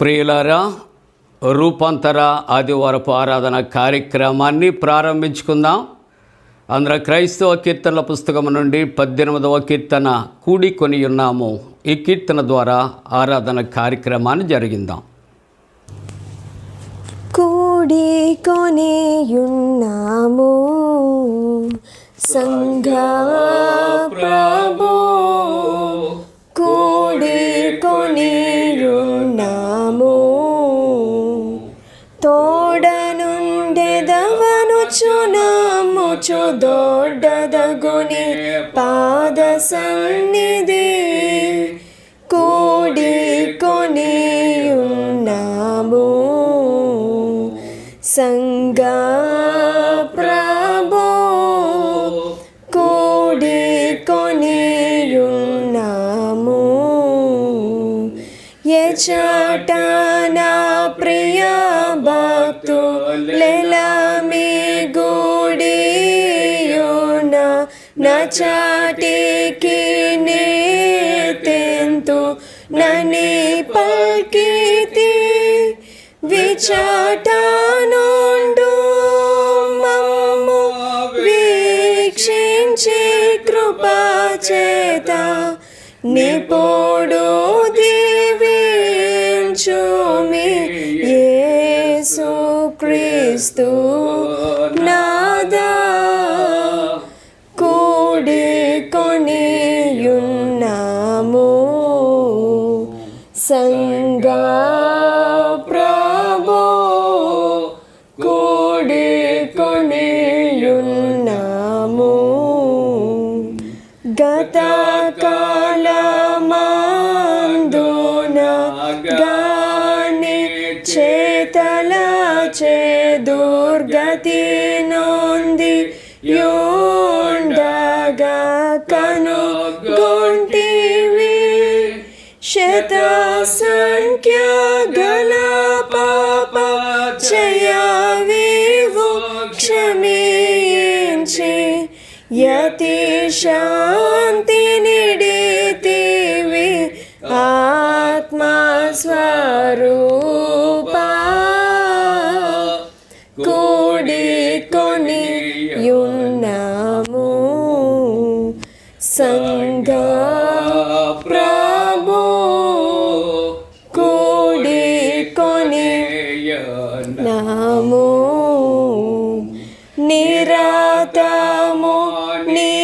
ప్రియులారా, రూపాంతర ఆదివారపు ఆరాధన కార్యక్రమాన్ని ప్రారంభించుకుందాం. అందరూ క్రైస్తవ కీర్తనల పుస్తకం నుండి 18వ కీర్తన కూడికొని ఉన్నాము. ఈ కీర్తన ద్వారా ఆరాధన కార్యక్రమాన్ని జరిగిందాం. కూడికొని ఉన్నాము సంఘ ప్రభు, కూడికొని ఉన్నాము తోడనుండెదవనుచు నమ్ముచు దೊಡ್ಡದಗುನಿ పాద సన్నిధి, కూడికొని ఉన్నాము సంఘ ప్రభు, కూడికొని ఉన్నాము. ఎచట నా ప్రియ భక్తులెలమి గుడియున నచాటికి నేతెంతు నని పల్కితి, విచట నుండు మమ్ము వీక్షించి కృపాచేత నిపుడు దీవించుమి యేసు క్రీస్తు నాదా, కూడికొని ఉన్నాము సంఘ ప్రభు, కూడికొని ఉన్నాము. గత కాలమందున గాని చేతల చే దుర్గతి నొంది యుండగా కనుగొంటివి, శత సంఖ్య గల పాప చేయవివు క్షమించి యతి శాంతి నిడితివి ఆత్మస్వరూపా, కూడికొని ఉన్నాము సంఘ ప్రభు, కూడికొని ఉన్నాము. నిరతము నీ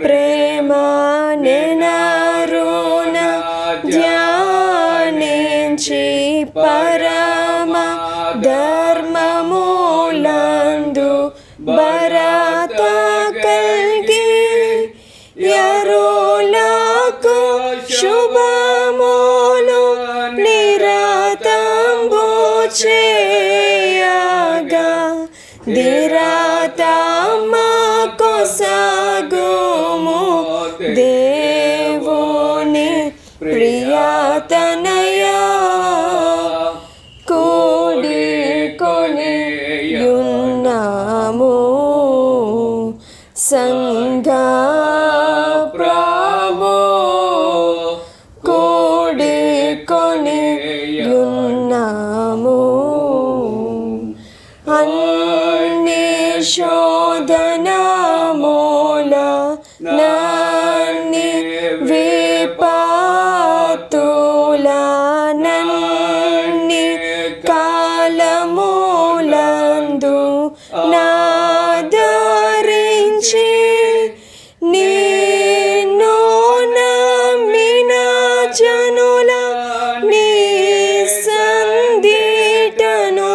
ప్రేమ నెనరున ధ్యానించి పరమ ధర్మములందు భరత కల్గి, యరులకు శుభములు నిరతంబు చేయగా, దిరతమ్మ కొసగుము దేవుని ప్రియతనయా, కూడికొని ఉన్నాము సంఘ ప్రభు, కూడికొని ఉన్నాము. అన్ని శోధన మూల నన్ని విపత్తుల నన్ని కాలములందు నాదరించి, నిన్ను నమ్మిన జనుల నీ సందిటను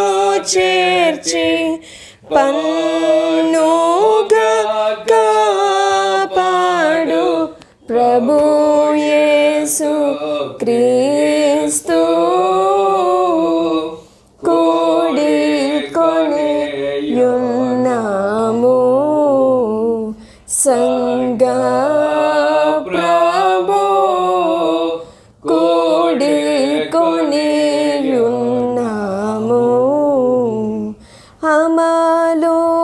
చేర్చి పన్నుగా కాపాడు ప్రభు యేసు క్రీస్తు, కూడికొని ఉన్నాము సంఘ ప్రభు, కూడికొని ఉన్నాము.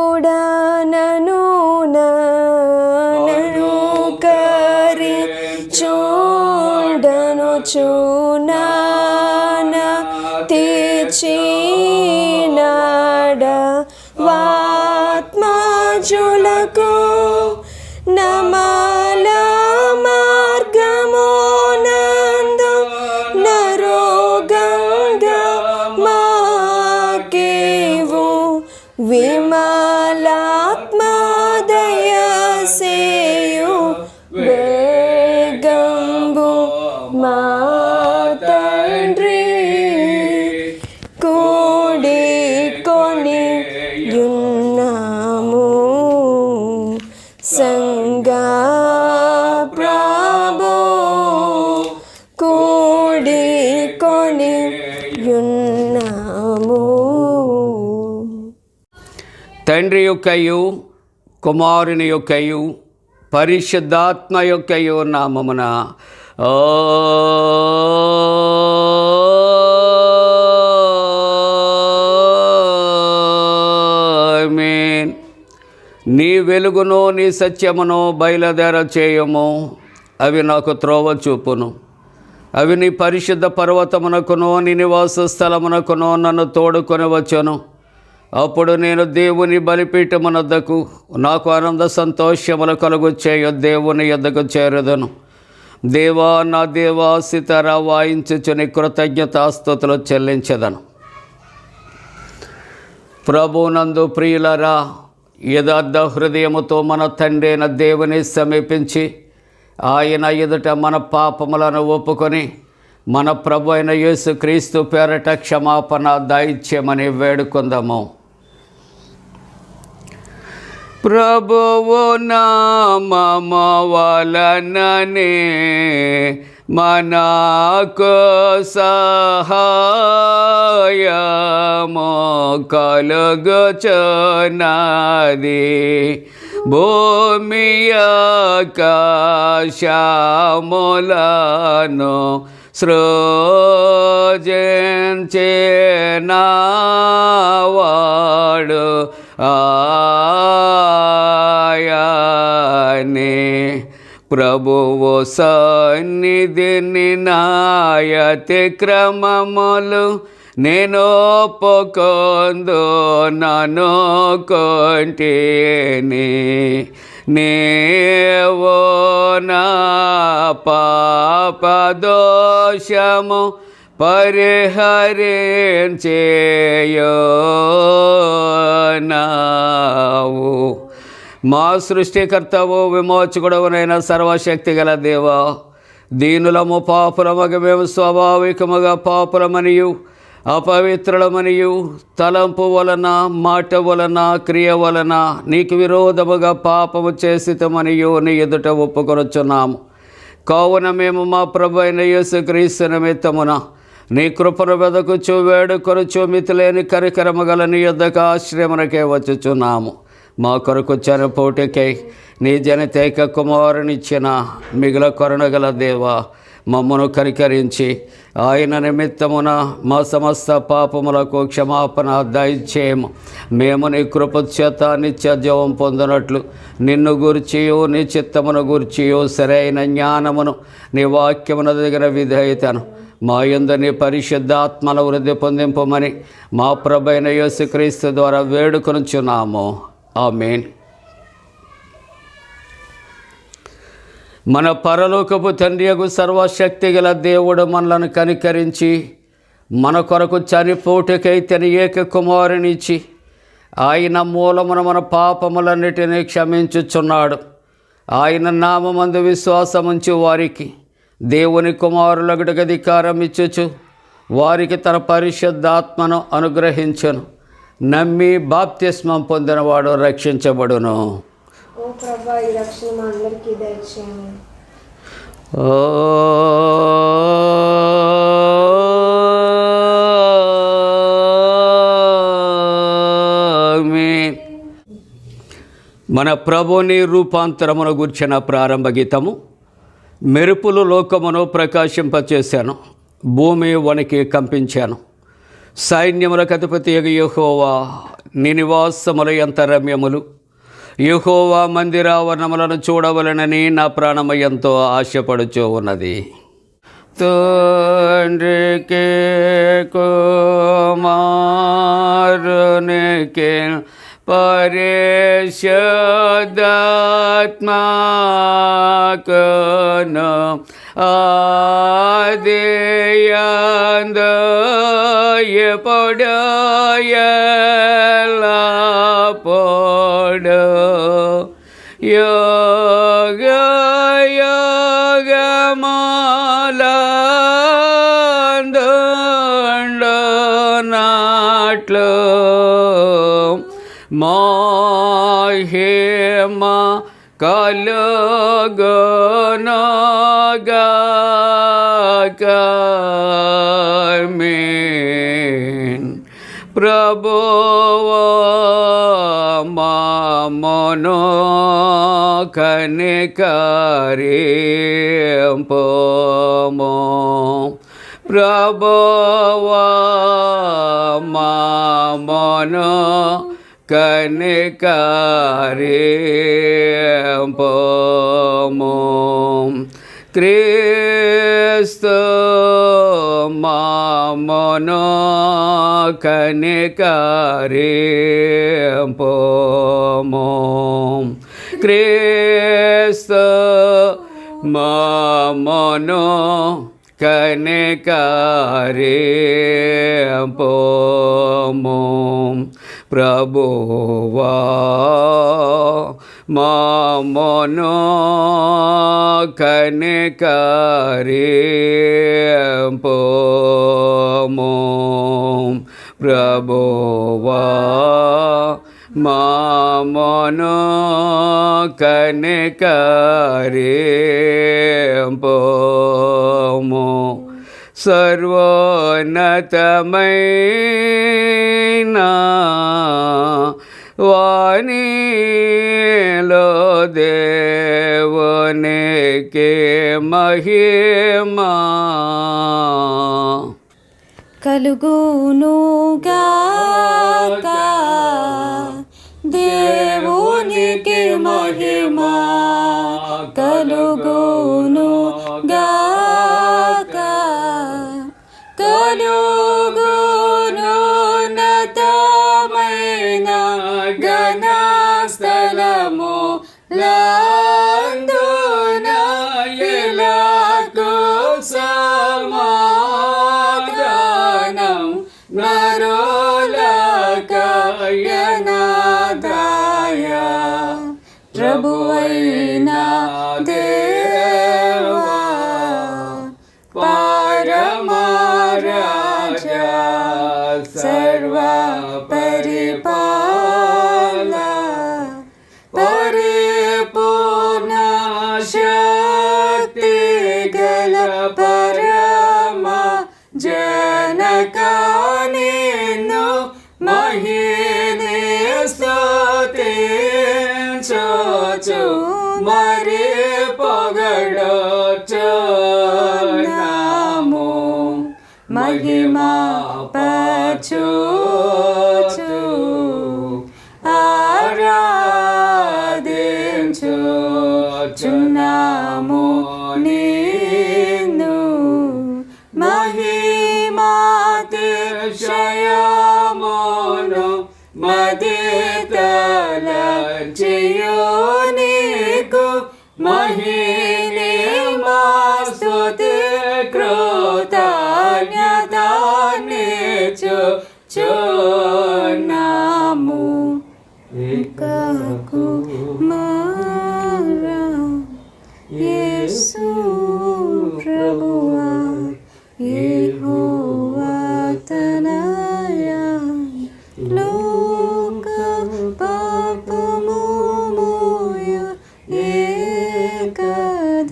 అమలుడనను నను కరి చూడను చూనాన రాజులకు నమాల మార్గమునందు నరోగంగా మాకేవు విమలాత్మదయసేయు వేగంబు మా తండ్రి కూడికొని యున్నాము సంగా ప్రభు కూడికొని యున్నాము. తండ్రి యొక్కయు కుమారుని యొక్కయు పరిశుద్ధాత్మ యొక్కయు నామమున ఆమేన్. నీ వెలుగును నీ సత్యమును బయలుదేర చేయము, అవి నాకు త్రోవ చూపును. అవి నీ పరిశుద్ధ పర్వతమునకును నీ నివాస స్థలమునకును నన్ను తోడుకొని వచ్చును. అప్పుడు నేను దేవుని బలిపీఠమునొద్దకు నాకు ఆనంద సంతోషములు కలుగు చేయు దేవుని యొద్దకు చేరుదను. దేవా నా దేవా సితార వాయించుచుని కృతజ్ఞతాస్తుతులు చెల్లించదను. ప్రభునందు ప్రియులరా, యథార్థ హృదయముతో మన తండ్రి అయిన దేవుని సమీపించి ఆయన ఎదుట మన పాపములను ఒప్పుకొని మన ప్రభు అయిన యేసుక్రీస్తు పేరట క్షమాపణ దయచేయమని వేడుకుందాము. ప్రభువు నామము వలననే మనకు సహాయము కలుగుచున్నది. భూమి ఆకాశములను సృజించినవాడు ఆయనే. ప్రభువు సన్నిధిని నాయతి క్రమములు నేను ఒప్పుకొందు నన్ను కొంటిని. నీవు నా పాపదోషము పరిహరించేయున్నావు. మా సృష్టికర్తవు విమోచకుడవునైన సర్వశక్తి గల దేవా, దీనులము పాపులమగ మేము స్వాభావికముగా పాపులమనియు అపవిత్రులమనియు తలంపు వలన మాట వలన క్రియ వలన నీకు విరోధముగా పాపము చేసితమనియు నీ ఎదుట ఒప్పుకొనుచున్నాము. కావున మేము మా ప్రభు అయిన యేసుక్రీస్తు నిమిత్తమున నీ కృపను వెదకుచు వేడుకొనుచు మితిలేని కరికరము గల నీ యొద్దకు ఆశ్రయమునకే వచ్చుచున్నాము. మా కొరకు చనిపోటుకై నీ జనతేక కుమారునిచ్చిన మిగుల కరుణగల దేవా, మమ్మను కరికరించి ఆయన నిమిత్తమున మా సమస్త పాపములకు క్షమాపణ దయచేయము. మేము నీ కృపచేత నిత్య జీవం పొందినట్లు నిన్ను గూర్చియు నీ చిత్తమును గూర్చియు సరైన జ్ఞానమును నీ వాక్యమున దగ్గర విధేయతను మా యందు నీ పరిశుద్ధాత్మల వృద్ధి పొందింపమని మా ప్రభువైన యేసుక్రీస్తు ద్వారా వేడుకొనుచున్నాము. ఆమేన్. మన పరలోకపు తండ్రియగు సర్వశక్తి గల దేవుడు మనలను కనికరించి మన కొరకు చనిపోటుకై తన ఏక కుమారునిచ్చి ఆయన మూలమున మన పాపములన్నిటినీ క్షమించుచున్నాడు. ఆయన నామమందు విశ్వాసముంచు వారికి దేవుని కుమారులగుటకు అధికారం ఇచ్చుచు వారికి తన పరిశుద్ధాత్మను అనుగ్రహించును. నమ్మి బాప్తిస్మం పొందినవాడు రక్షించబడును. ఓ ప్రభా, ఈ రక్షణ మా అందరికీ దయచేయండి. ఆమేన్. మన ప్రభుని రూపాంతరమును గూర్చిన ప్రారంభ గీతము. మెరుపులు లోకమును ప్రకాశింపచేశాను, భూమి వణికి కంపించాను. సైన్యములకు అధిపతి యెహోవా నీ నివాసములు ఎంత రమ్యములు. యెహోవా మందిరావరణములను చూడవలనని నా ప్రాణము ఎంతో ఆశపడుచూ ఉన్నది. తండ్రికి కుమారునికి పరిశుద్ధాత్మకును ఆదియందు ఎప్పుడు ఎల్లప్పుడు యోగ యోగమాలందుండునట్లు మహిమ కలుగునుగాక. ప్రభువా మమ్మును కనికరింపుము. ప్రభువా మమ్మును కనికరింపుము. క్రీస్తు మమ్మును కనికరింపుము. క్రీస్తు మమ్మును కనికరింపుము. ప్రభువా మమ్మును కనికరింపుము. ప్రభువా మమ్మును కనికరింపుము. సర్వోన్నతమైన వానిలో దేవునికి మహిమ కలుగునుగాక. దేవునికి మహిమ కలుగునుగాక. కలుగునున్నతమైన ఘనస్థలము లందున ఇలాగు సమాధానం నరులకయనాదాయ. ప్రభువైన దేవా పరమరాజా సర్వ పరిపాల పరిపూర్ణ శక్తి గల పరమ జనక నిన్ను మహినే స్తుతించుచు మరి పొగడుచున్నాము. మహిమా పరచుచు ఆరాధించుచున్నాము నిన్ను. మహిమాతిశయమును మదితలంచియు నీకు మహినే మా స్తుతి కృతజ్ఞతాన్నిచ్చుచున్నాము. కుమారా యేసు ప్రభువా యెహోవా తనయా లోక పాపము మోయు ఏక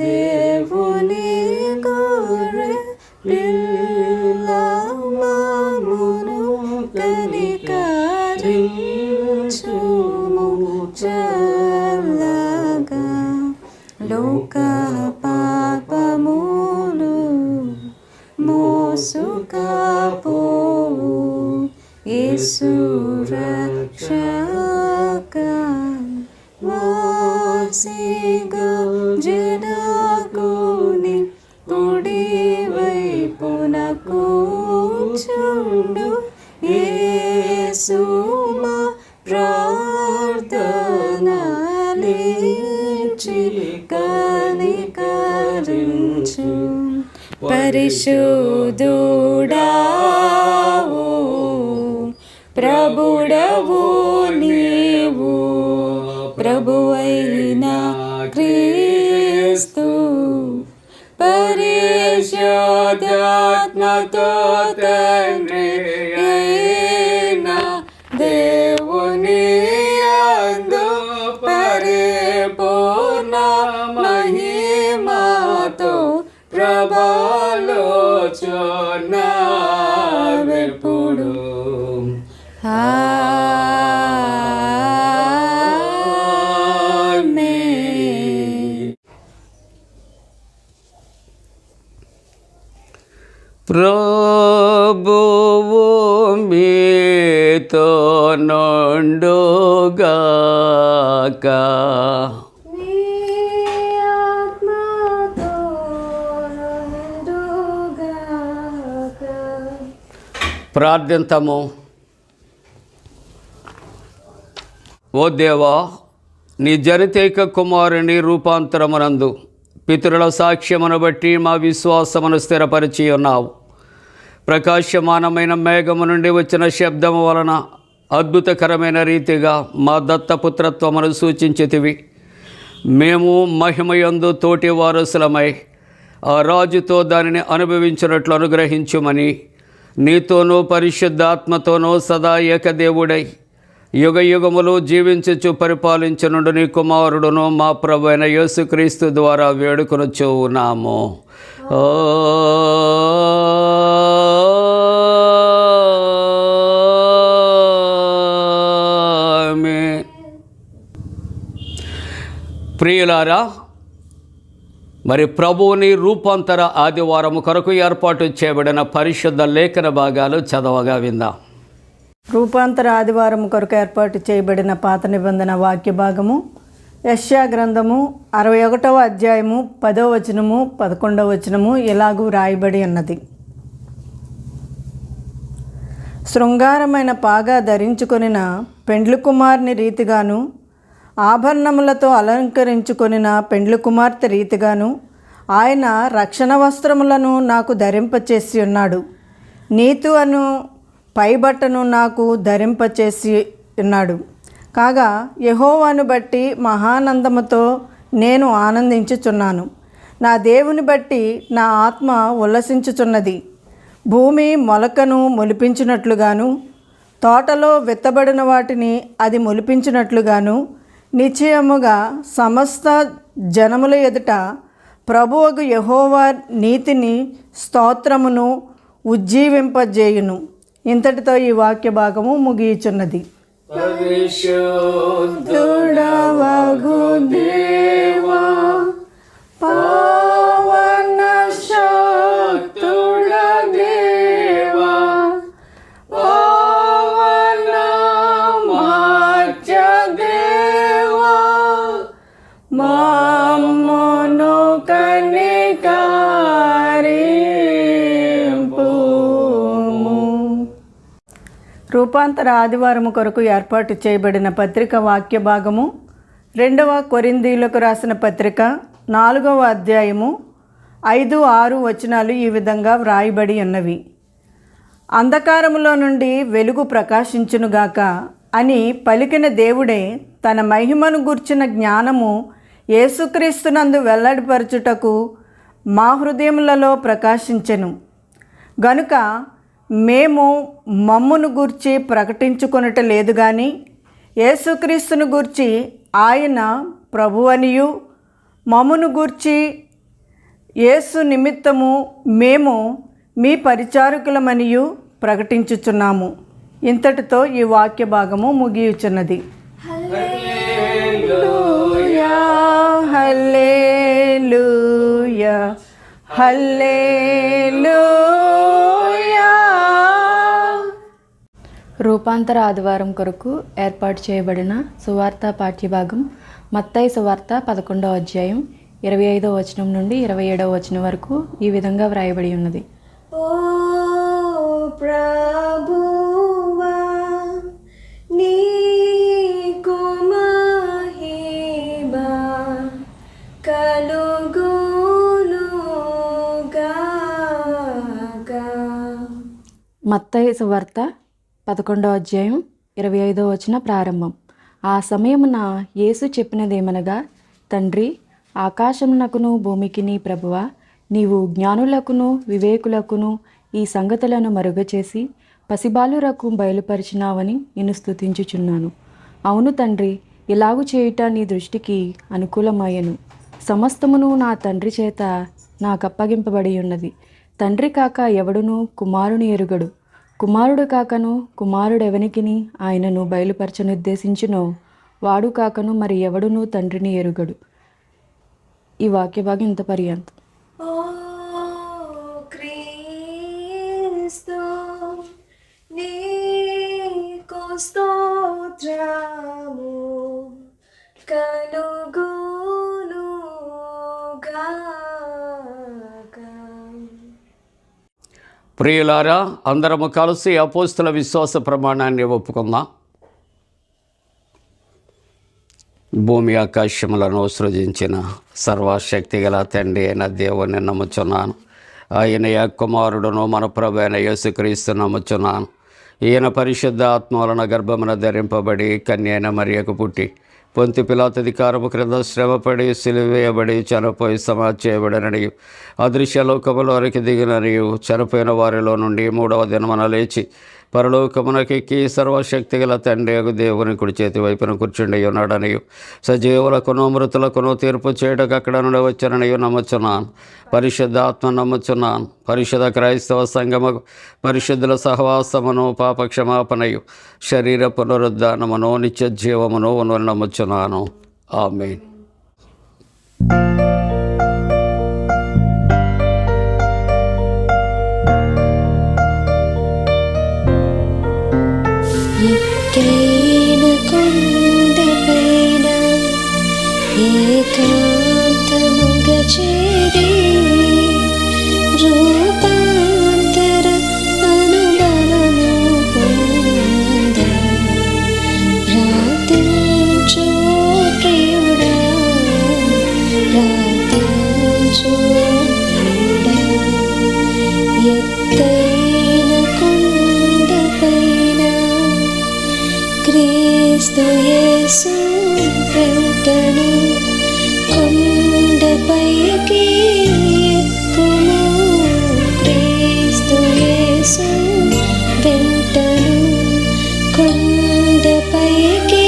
దేవుని గొర్రె పిల్ల మమ్మును కనికరించుము చల్లగా. లోక పాపములు మోసుకపోవు యేసు రక్షక. వాసిగా జనకుని కుడి వైపున కూర్చుండు యేసు మా ప్రార్థనలిచ్చి కనికరించు పరిశుద్ధుడావు ప్రభుడవు నీవు ప్రభువైన క్రీస్తు పరిశుద్ధాత్మతో తండ్రి అయిన దేవుని యందు పరిపూర్ణ మహిమతో ప్రభాలోచనవెప్పుడు ఆమేన్. ప్రభువు మీతో నుండుగాక. నీ ఆత్మతో నుండుగాక. ప్రార్థింతము. ఓ దేవా, నీ జనితైక కుమారుని రూపాంతరమునందు పితరుల సాక్ష్యమును బట్టి మా విశ్వాసమును స్థిరపరిచి ఉన్నావు. ప్రకాశమానమైన మేఘము నుండి వచ్చిన శబ్దము వలన అద్భుతకరమైన రీతిగా మా దత్తపుత్రత్వమును సూచించితివి. మేము మహిమయందు తోటి వారసులమై ఆ రాజుతో దానిని అనుభవించినట్లు అనుగ్రహించుమని నీతోనూ పరిశుద్ధాత్మతోనూ సదా ఏకదేవుడై యుగ యుగములు జీవించుచు పరిపాలించునుండు నీ కుమారుడును మా ప్రభు అయిన యేసుక్రీస్తు ద్వారా వేడుకొనుచు ఉన్నాము. ఆమేన్. ప్రియులారా, మరి ప్రభువుని రూపాంతర ఆదివారము కొరకు ఏర్పాటు చేయబడిన పరిశుద్ధ లేఖన భాగాలు చదవగా విందాం. రూపాంతర ఆదివారం కొరకు ఏర్పాటు చేయబడిన పాత నిబంధన వాక్య భాగము యెషయా గ్రంథము 61వ అధ్యాయము 10వ వచనము 11వ వచనము ఇలాగూ రాయబడి ఉన్నది. శృంగారమైన పాగా ధరించుకొనిన పెండ్లి కుమార్ని రీతిగాను ఆభరణములతో అలంకరించుకొనిన పెండ్లి కుమార్తె రీతిగాను ఆయన రక్షణ వస్త్రములను నాకు ధరింపచేసి ఉన్నాడు. నీతు అను పైబట్టను నాకు ధరింపచేసి ఉన్నాడు. కాగా యెహోవాను బట్టి మహానందముతో నేను ఆనందించుచున్నాను. నా దేవుని బట్టి నా ఆత్మ ఉల్లసించుచున్నది. భూమి మొలకను మొలిపించినట్లుగాను తోటలో విత్తబడిన వాటిని అది మొలిపించినట్లుగాను నిశ్చయముగా సమస్త జనముల ఎదుట ప్రభువగు యెహోవా నీతిని స్తోత్రమును ఉజ్జీవింపజేయును. ఇంతటితో ఈ వాక్య భాగము ముగియుచున్నది. పరిశుద్ధుడవగు దేవా, పవన శక్తుడ దేవా, పవన మధ్య దేవా, మమ్మును కనికరింపుము. రూపాంతర ఆదివారము కొరకు ఏర్పాటు చేయబడిన పత్రిక వాక్య భాగము 2వ కొరింథీయులకు రాసిన పత్రిక 4వ అధ్యాయము 5-6 వచనాలు ఈ విధంగా వ్రాయబడి ఉన్నవి. అంధకారములో నుండి వెలుగు ప్రకాశించునుగాక అని పలికిన దేవుడే తన మహిమను గూర్చిన జ్ఞానము యేసుక్రీస్తునందు వెల్లడిపరచుటకు మా హృదయములలో ప్రకాశించెను. గనుక మేము మమ్మును గూర్చి ప్రకటించుకొనుట లేదు గాని యేసుక్రీస్తును గూర్చి ఆయన ప్రభువనియు మమ్మును గూర్చి యేసు నిమిత్తము మేము మీ పరిచారకులమనియు ప్రకటించుచున్నాము. ఇంతటితో ఈ వాక్య భాగము ముగియుచున్నది. హల్లెలూయా హల్లెలూయా హల్లెలూయా. రూపాంతర ఆదివారం కొరకు ఏర్పాటు చేయబడిన సువార్త పాఠ్యభాగం మత్తయి సువార్త 11వ అధ్యాయం 25వ వచనం నుండి 27వ వచనం వరకు ఈ విధంగా వ్రాయబడి ఉన్నది. ఓ ప్రభువా, నీ మత్తయి సువార్త 11వ అధ్యాయం 25వ వచనం ప్రారంభం. ఆ సమయమున యేసు చెప్పినదేమనగా, తండ్రి, ఆకాశమునకును భూమికిని ప్రభువా, నీవు జ్ఞానులకును వివేకులకును ఈ సంగతులను మరుగచేసి పసిబాలురకు బయలుపరిచినావని నిన్ను స్తుతించుచున్నాను. అవును తండ్రి, ఇలాగు చేయుట నీ దృష్టికి అనుకూలమయ్యను. సమస్తమును నా తండ్రి చేత నాకప్పగింపబడి ఉన్నది. తండ్రి కాక ఎవడును కుమారుని ఎరుగడు, కుమారుడు కాకను కుమారుడెవనికిని ఆయనను బయలుపరచనుద్దేశించునో వాడు కాకను మరి ఎవడును తండ్రిని ఎరుగడు. ఈ వాక్య భాగం ఇంత పర్యంతం. ఓ క్రీస్తు నీకు స్తోత్రము కలుగును గాక. ప్రియులారా, అందరము కలిసి అపోస్తుల విశ్వాస ప్రమాణాన్ని ఒప్పుకుందాం. భూమి ఆకాశములను సృజించిన సర్వశక్తి గల తండ్రి అయిన దేవుని నమ్ముచున్నాను. ఆయన కుమారుడును మన ప్రభు అయిన యేసుక్రీస్తు నమ్ముచున్నాను. ఈయన పరిశుద్ధ ఆత్మ వలన గర్భమున ధరింపబడి కన్య అయిన మరియకు పుట్టి పొంతి పిలాతు అధికారము క్రింద శ్రమపడి సిలువేయబడి చనిపోయి సమాధి చేయబడిననియు అదృశ్యలోకములోనికి దిగిననియు చనిపోయిన వారిలో నుండి 3వ దినమున లేచి పరలోకమునకెక్కి సర్వశక్తి గల తండ్రి దేవుని కుడి చేతి వైపున కూర్చుండి ఉన్నాడనియు సజీవులకును మృతులకును తీర్పు చేయటకు అక్కడ నుండి వచ్చాననియు నమ్ముచున్నాను. పరిశుద్ధాత్మ నమ్ముచున్నాను. పరిశుద్ధ క్రైస్తవ సంఘము, పరిశుద్ధుల సహవాసమును, పాపక్షమాపణయు, శరీర పునరుద్ధానమును, నిత్య జీవమును నమ్ముచున్నాను. ఆమేన్. ఎత్తైన కొండపైన ఏకాంతముగా చేరి రూపాంతర అనుభవము పొంద ప్రార్థించు ప్రియుడా, ప్రార్థించు ప్రియుడా. ఎత్తైన కొండపైన క్రీస్తు యేసు వెంటను కొండపైకి ఎక్కుము. క్రీస్తు యేసు వెంటను కొండపైకి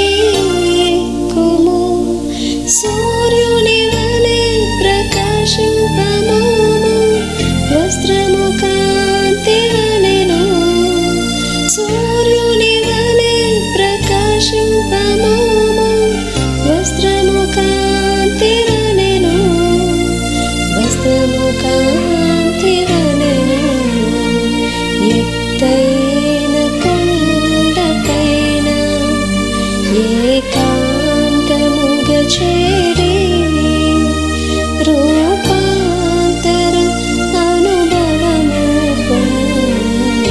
ఎక్కుము. సూర్యుని వలె ప్రకాశింపము, వస్త్రము కాంతి వలెను. సూర్యుని వలె ప్రకాశింపము, వస్త్రము కాంతి వలెను. వస్త్రము కాంతి వలెను. ఎత్తైన కొండపైన ఏకాంతముగా చేరి రూపాంతర అనుభవము పొంద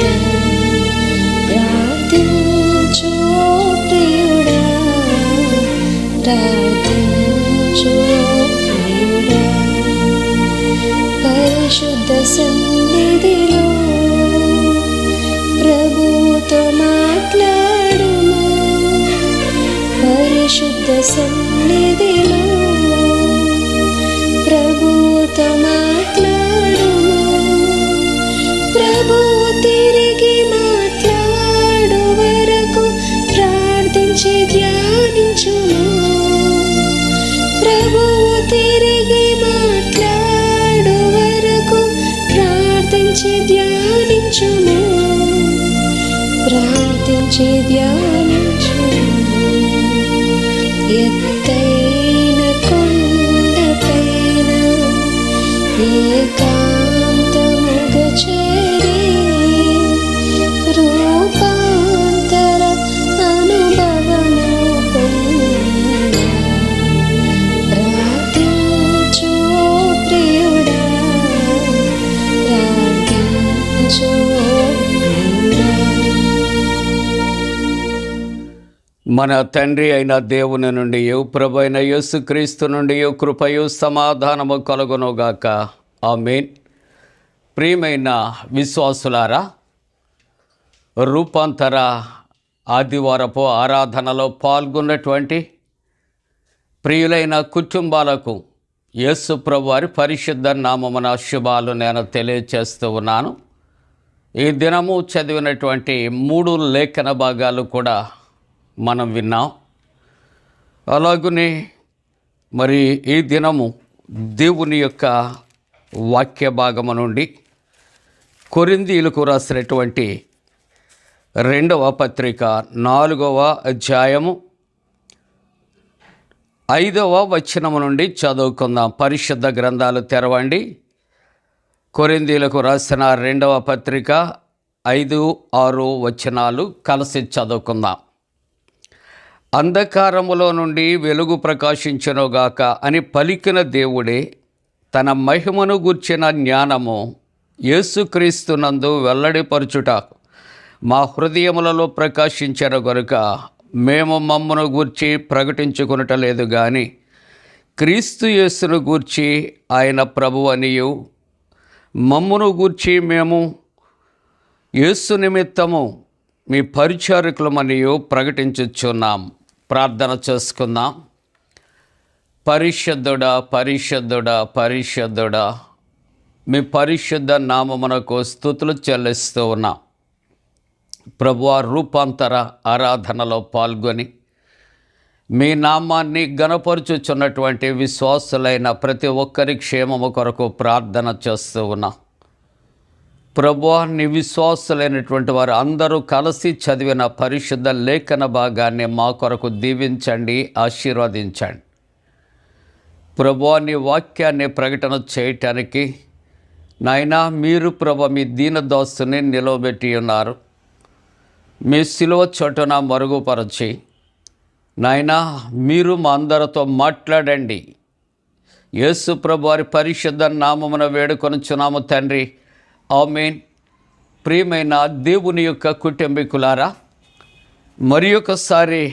ప్రార్థించు ప్రియుడా, ప్రార్థించు ప్రియుడా. పరిశుద్ధ సన్నిధిలో ప్రభుతో మాట్లాడుము. పరిశుద్ధ సన్నిధిలో ప్రభుతో మాట్లాడుము. ప్రభు తిరిగి మాట్లాడు వరకు ప్రార్థించి ధ్యానించుము. ప్రభువు తిరిగి మాట్లాడు వరకు ప్రార్థించి ధ్యానించుము. ప్రార్థించి ధ్యానించుము. ఎత్తైన కొండపైన ఏకాంతముగా చేరి రూపాంతర అనుభవము పొంద ప్రార్థించు ప్రియుడా, ప్రార్థించు ప్రియుడా. మన తండ్రి అయిన దేవుని నుండి ప్రభు అయిన యేసుక్రీస్తు నుండి కృపయు సమాధానము కలుగునుగాక. ఆమేన్. ప్రియమైన విశ్వాసులారా, రూపాంతర ఆదివారపు ఆరాధనలో పాల్గొన్నటువంటి ప్రియులైన కుటుంబాలకు యేసు ప్రభు వారి పరిశుద్ధ నామమున శుభాలు నేను తెలియచేస్తూ ఉన్నాను. ఈ దినము చదివినటువంటి 3 లేఖన భాగాలు కూడా మనం విన్నాం. అలాగనే మరి ఈ దినము దేవుని యొక్క వాక్య భాగము నుండి కొరింథీయులకు రాసినటువంటి 2వ పత్రిక 4వ అధ్యాయము 5వ వచనము నుండి చదువుకుందాం. పరిశుద్ధ గ్రంథాలు తెరవండి. కొరింథీయులకు రాసిన 2వ పత్రిక 5, 6 వచనాలు కలిసి చదువుకుందాం. అంధకారములో నుండి వెలుగు ప్రకాశించునుగాక అని పలికిన దేవుడే తన మహిమను గూర్చిన జ్ఞానము యేసుక్రీస్తునందు వెల్లడిపరచుట మా హృదయములలో ప్రకాశించిన గనుక మేము మమ్మను గూర్చి ప్రకటించుకొనుటలేదు గాని క్రీస్తు యేసును గూర్చి ఆయన ప్రభువు అనియు మమ్మును గూర్చి మేము యేసు నిమిత్తము మీ పరిచారకులమనియు ప్రకటించుచున్నాం. ప్రార్థన చేసుకుందాం. పరిశుద్ధుడా పరిశుద్ధుడా పరిశుద్ధుడా, మీ పరిశుద్ధ నామమునకు స్తుతులు చెల్లిస్తూ ఉన్నాం. ప్రభువా, రూపాంతర ఆరాధనలో పాల్గొని మీ నామాన్ని గణపరుచుచున్నటువంటి విశ్వాసులైన ప్రతి ఒక్కరి క్షేమము కొరకు ప్రార్థన చేస్తూ ఉన్నాం. ప్రభువా, నీ విశ్వాసులైనటువంటి వారు అందరూ కలిసి చదివిన పరిశుద్ధ లేఖన భాగాన్ని మా కొరకు దీవించండి, ఆశీర్వదించండి. ప్రభువా, నీ వాక్యాన్ని ప్రకటన చేయటానికి నాయనా మీరు ప్రభు మీ దీనదాసుని నిలవబెట్టి ఉన్నారు. మీ శిలువ చోటున మరుగుపరచి నాయనా మీరు మా అందరితో మాట్లాడండి. యేసు ప్రభు వారి పరిశుద్ధ నామమున వేడుకొనుచున్నాము తండ్రి, ఆమేన్. ప్రియమైన దేవుని యొక్క కుటుంబీకులారా, మరి ఒకసారి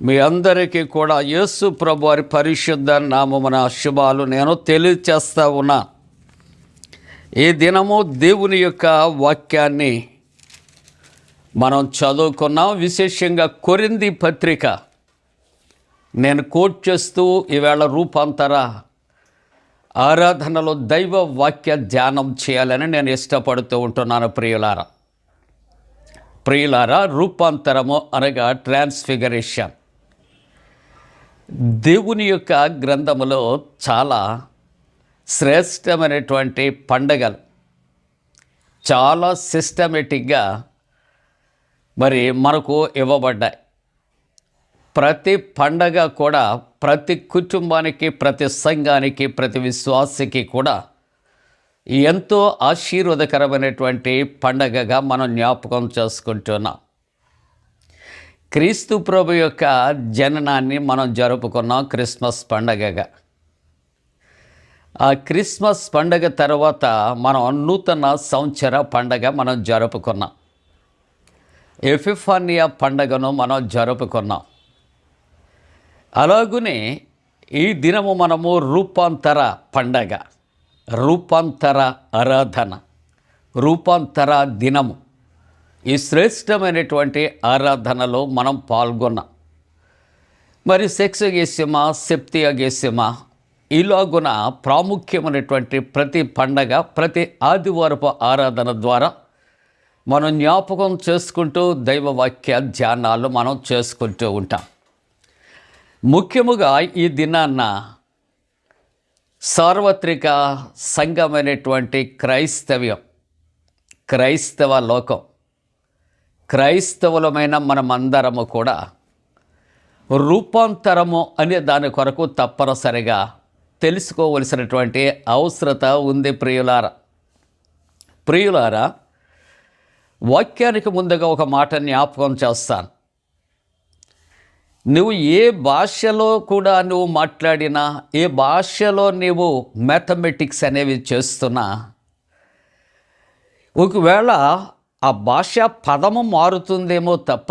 మీ అందరికీ కూడా యేసు ప్రభు వారి పరిశుద్ధ నామమున శుభాలు నేను తెలియచేస్తా ఉన్నా. ఈ దినము దేవుని యొక్క వాక్యాన్ని మనం చదువుకున్నాం. విశేషంగా కొరింథీ పత్రిక నేను కోట్ చేస్తూ ఈవేళ రూపాంతర ఆరాధనలో దైవ వాక్య ధ్యానం చేయాలని నేను ఇష్టపడుతూ ఉంటున్నాను. ప్రియులారా, రూపాంతరము అనగా ట్రాన్స్ఫిగరేషన్ దేవుని యొక్క గ్రంథములో చాలా శ్రేష్టమైనటువంటి పండగలు, చాలా సిస్టమేటిక్గా మరి మనకు ఇవ్వబడ్డాయి. ప్రతి పండగ కూడా ప్రతి కుటుంబానికి, ప్రతి సంఘానికి, ప్రతి విశ్వాసికి కూడా ఎంతో ఆశీర్వాదకరమైనటువంటి పండగగా మనం జ్ఞాపకం చేసుకుంటున్నాం. క్రీస్తు ప్రభు యొక్క జననాన్ని మనం జరుపుకున్నాం క్రిస్మస్ పండగగా. ఆ క్రిస్మస్ పండగ తర్వాత మనం నూతన సంవత్సర పండగ మనం జరుపుకున్నాం. ఎపిఫానియా పండగను మనం జరుపుకున్నాం. అలాగునే ఈ దినము మనము రూపాంతర పండగ, రూపాంతర ఆరాధన, రూపాంతర దినము, ఈ శ్రేష్టమైనటువంటి ఆరాధనలో మనం పాల్గొన్నాం. మరి సెక్సగేసిమా, సెప్తియగేసిమా ఇలాగున ప్రాముఖ్యమైనటువంటి ప్రతి పండగ, ప్రతి ఆదివారపు ఆరాధన ద్వారా మనం జ్ఞాపకం చేసుకుంటూ దైవవాక్య ధ్యానాలు మనం చేసుకుంటూ ఉంటాం. ముఖ్యముగా ఈ దినాన్న సార్వత్రిక సంఘమైనటువంటి క్రైస్తవ లోకం, క్రైస్తవులమైన మనమందరము కూడా రూపాంతరము అనే దాని కొరకు తప్పనిసరిగా తెలుసుకోవలసినటువంటి అవసరత ఉంది. ప్రియులారా, వాక్యానికి ముందుగా ఒక మాట జ్ఞాపకం చేస్తాను. నువ్వు ఏ భాషలో కూడా నువ్వు మాట్లాడినా, ఏ భాషలో నీవు మ్యాథమెటిక్స్ అనేవి చేస్తున్నా, ఒకవేళ ఆ భాష పదము మారుతుందేమో తప్ప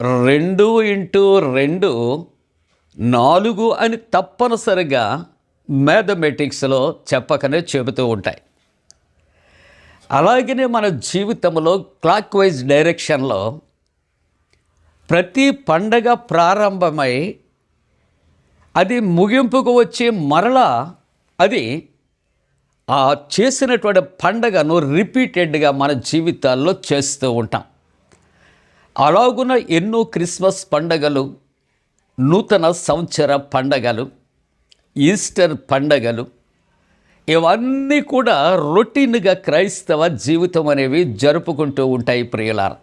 2 × 2 4 అని తప్పనిసరిగా మ్యాథమెటిక్స్లో చెప్పకనే చెబుతూ ఉంటాయి. అలాగనే మన జీవితంలో క్లాక్ వైజ్ డైరెక్షన్లో ప్రతి పండగ ప్రారంభమై అది ముగింపుకు వచ్చి మరలా అది ఆ చేసినటువంటి పండగను రిపీటెడ్గా మన జీవితాల్లో చేస్తూ ఉంటాం. అలాగున ఎన్నో క్రిస్మస్ పండగలు, నూతన సంవత్సర పండగలు, ఈస్టర్ పండగలు, ఇవన్నీ కూడా రొటీన్గా క్రైస్తవ జీవితం అనేవి జరుపుకుంటూ ఉంటాయి ప్రియులారా.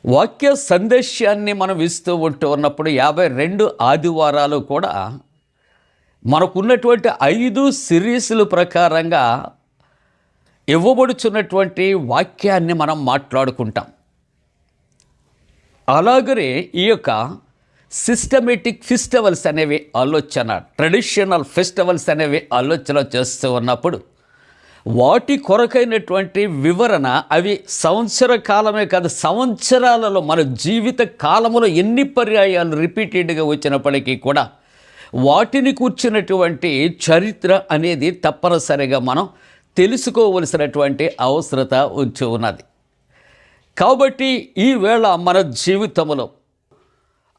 వాక్య సందేశాన్ని మనం ఇస్తూ ఉన్నప్పుడు 52 ఆదివారాలు కూడా మనకున్నటువంటి 5 సిరీస్ల ప్రకారంగా ఇవ్వబడుచున్నటువంటి వాక్యాన్ని మనం మాట్లాడుకుంటాం. అలాగనే ఈ యొక్క సిస్టమేటిక్ ఫెస్టివల్స్ అనేవి ఆలోచన, ట్రెడిషనల్ ఫెస్టివల్స్ అనేవి ఆలోచన చేస్తూ ఉన్నప్పుడు వాటి కొరకైనటువంటి వివరణ అవి సంవత్సర కాలమే కాదు, సంవత్సరాలలో మన జీవిత కాలంలో ఎన్ని పర్యాయాలు రిపీటెడ్గా వచ్చినప్పటికీ కూడా వాటిని కూర్చున్నటువంటి చరిత్ర అనేది తప్పనిసరిగా మనం తెలుసుకోవలసినటువంటి అవసరత ఉంచి ఉన్నది. కాబట్టి ఈవేళ మన జీవితంలో